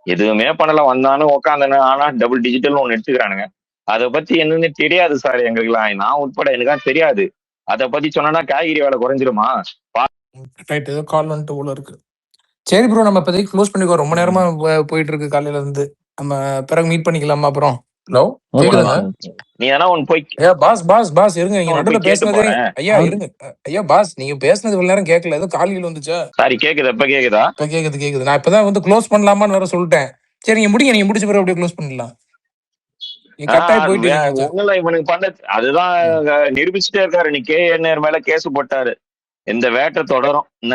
எதுவுமே பண்ணல, வந்தானு உக்காந்தானு. ஆனா டபுள் டிஜிட்டல்னு ஒண்ணு எடுத்துக்கிறானுங்க. அதை பத்தி என்னன்னு தெரியாது சார் எங்களுக்குலாம். நான் உட்பட எனக்கு தெரியாது. அதை பத்தி சொன்னா காய்கறி வேலை குறைஞ்சிருமா? ரைட், ஏதோ கால் வந்துட்டு போல இருக்கு. சரி ப்ரோ, நம்ம இப்போதைக்கு க்ளோஸ் பண்ணிக்கோ. ரொம்ப நேரமா போயிட்டு இருக்கு காலையில இருந்து. நம்ம பிறகு மீட் பண்ணிக்கலாமா? அப்புறம் ஹலோ கேக்குதுங்க? நீ ஆனா ஒன்னு போய் பாஸ் இருங்க, நீங்க நடுவுல பேசுனதே ஐயா இருங்க. ஐயா பாஸ், நீங்க பேசுனது இவ்வளவு நேரம் கேட்கல, ஏதோ காலையில வந்துச்சா? சாரி, கேக்குதா? இப்ப கேக்குதா? இப்ப கேக்குது. நான் இப்பதான் வந்து க்ளோஸ் பண்ணலாமான்னு வேற சொல்லிட்டேன். சரி நீங்க முடிங்க, நீங்க முடிச்ச பிறகு அப்படியே க்ளோஸ் பண்ணிடலாம். இவனுக்கு பண்ண அதுதான் நிரூபிச்சுட்டே இருக்காரு. நீ KNR மேல கேஸ் போட்டாரு. இந்த வேட்டை தொடரும். என்ன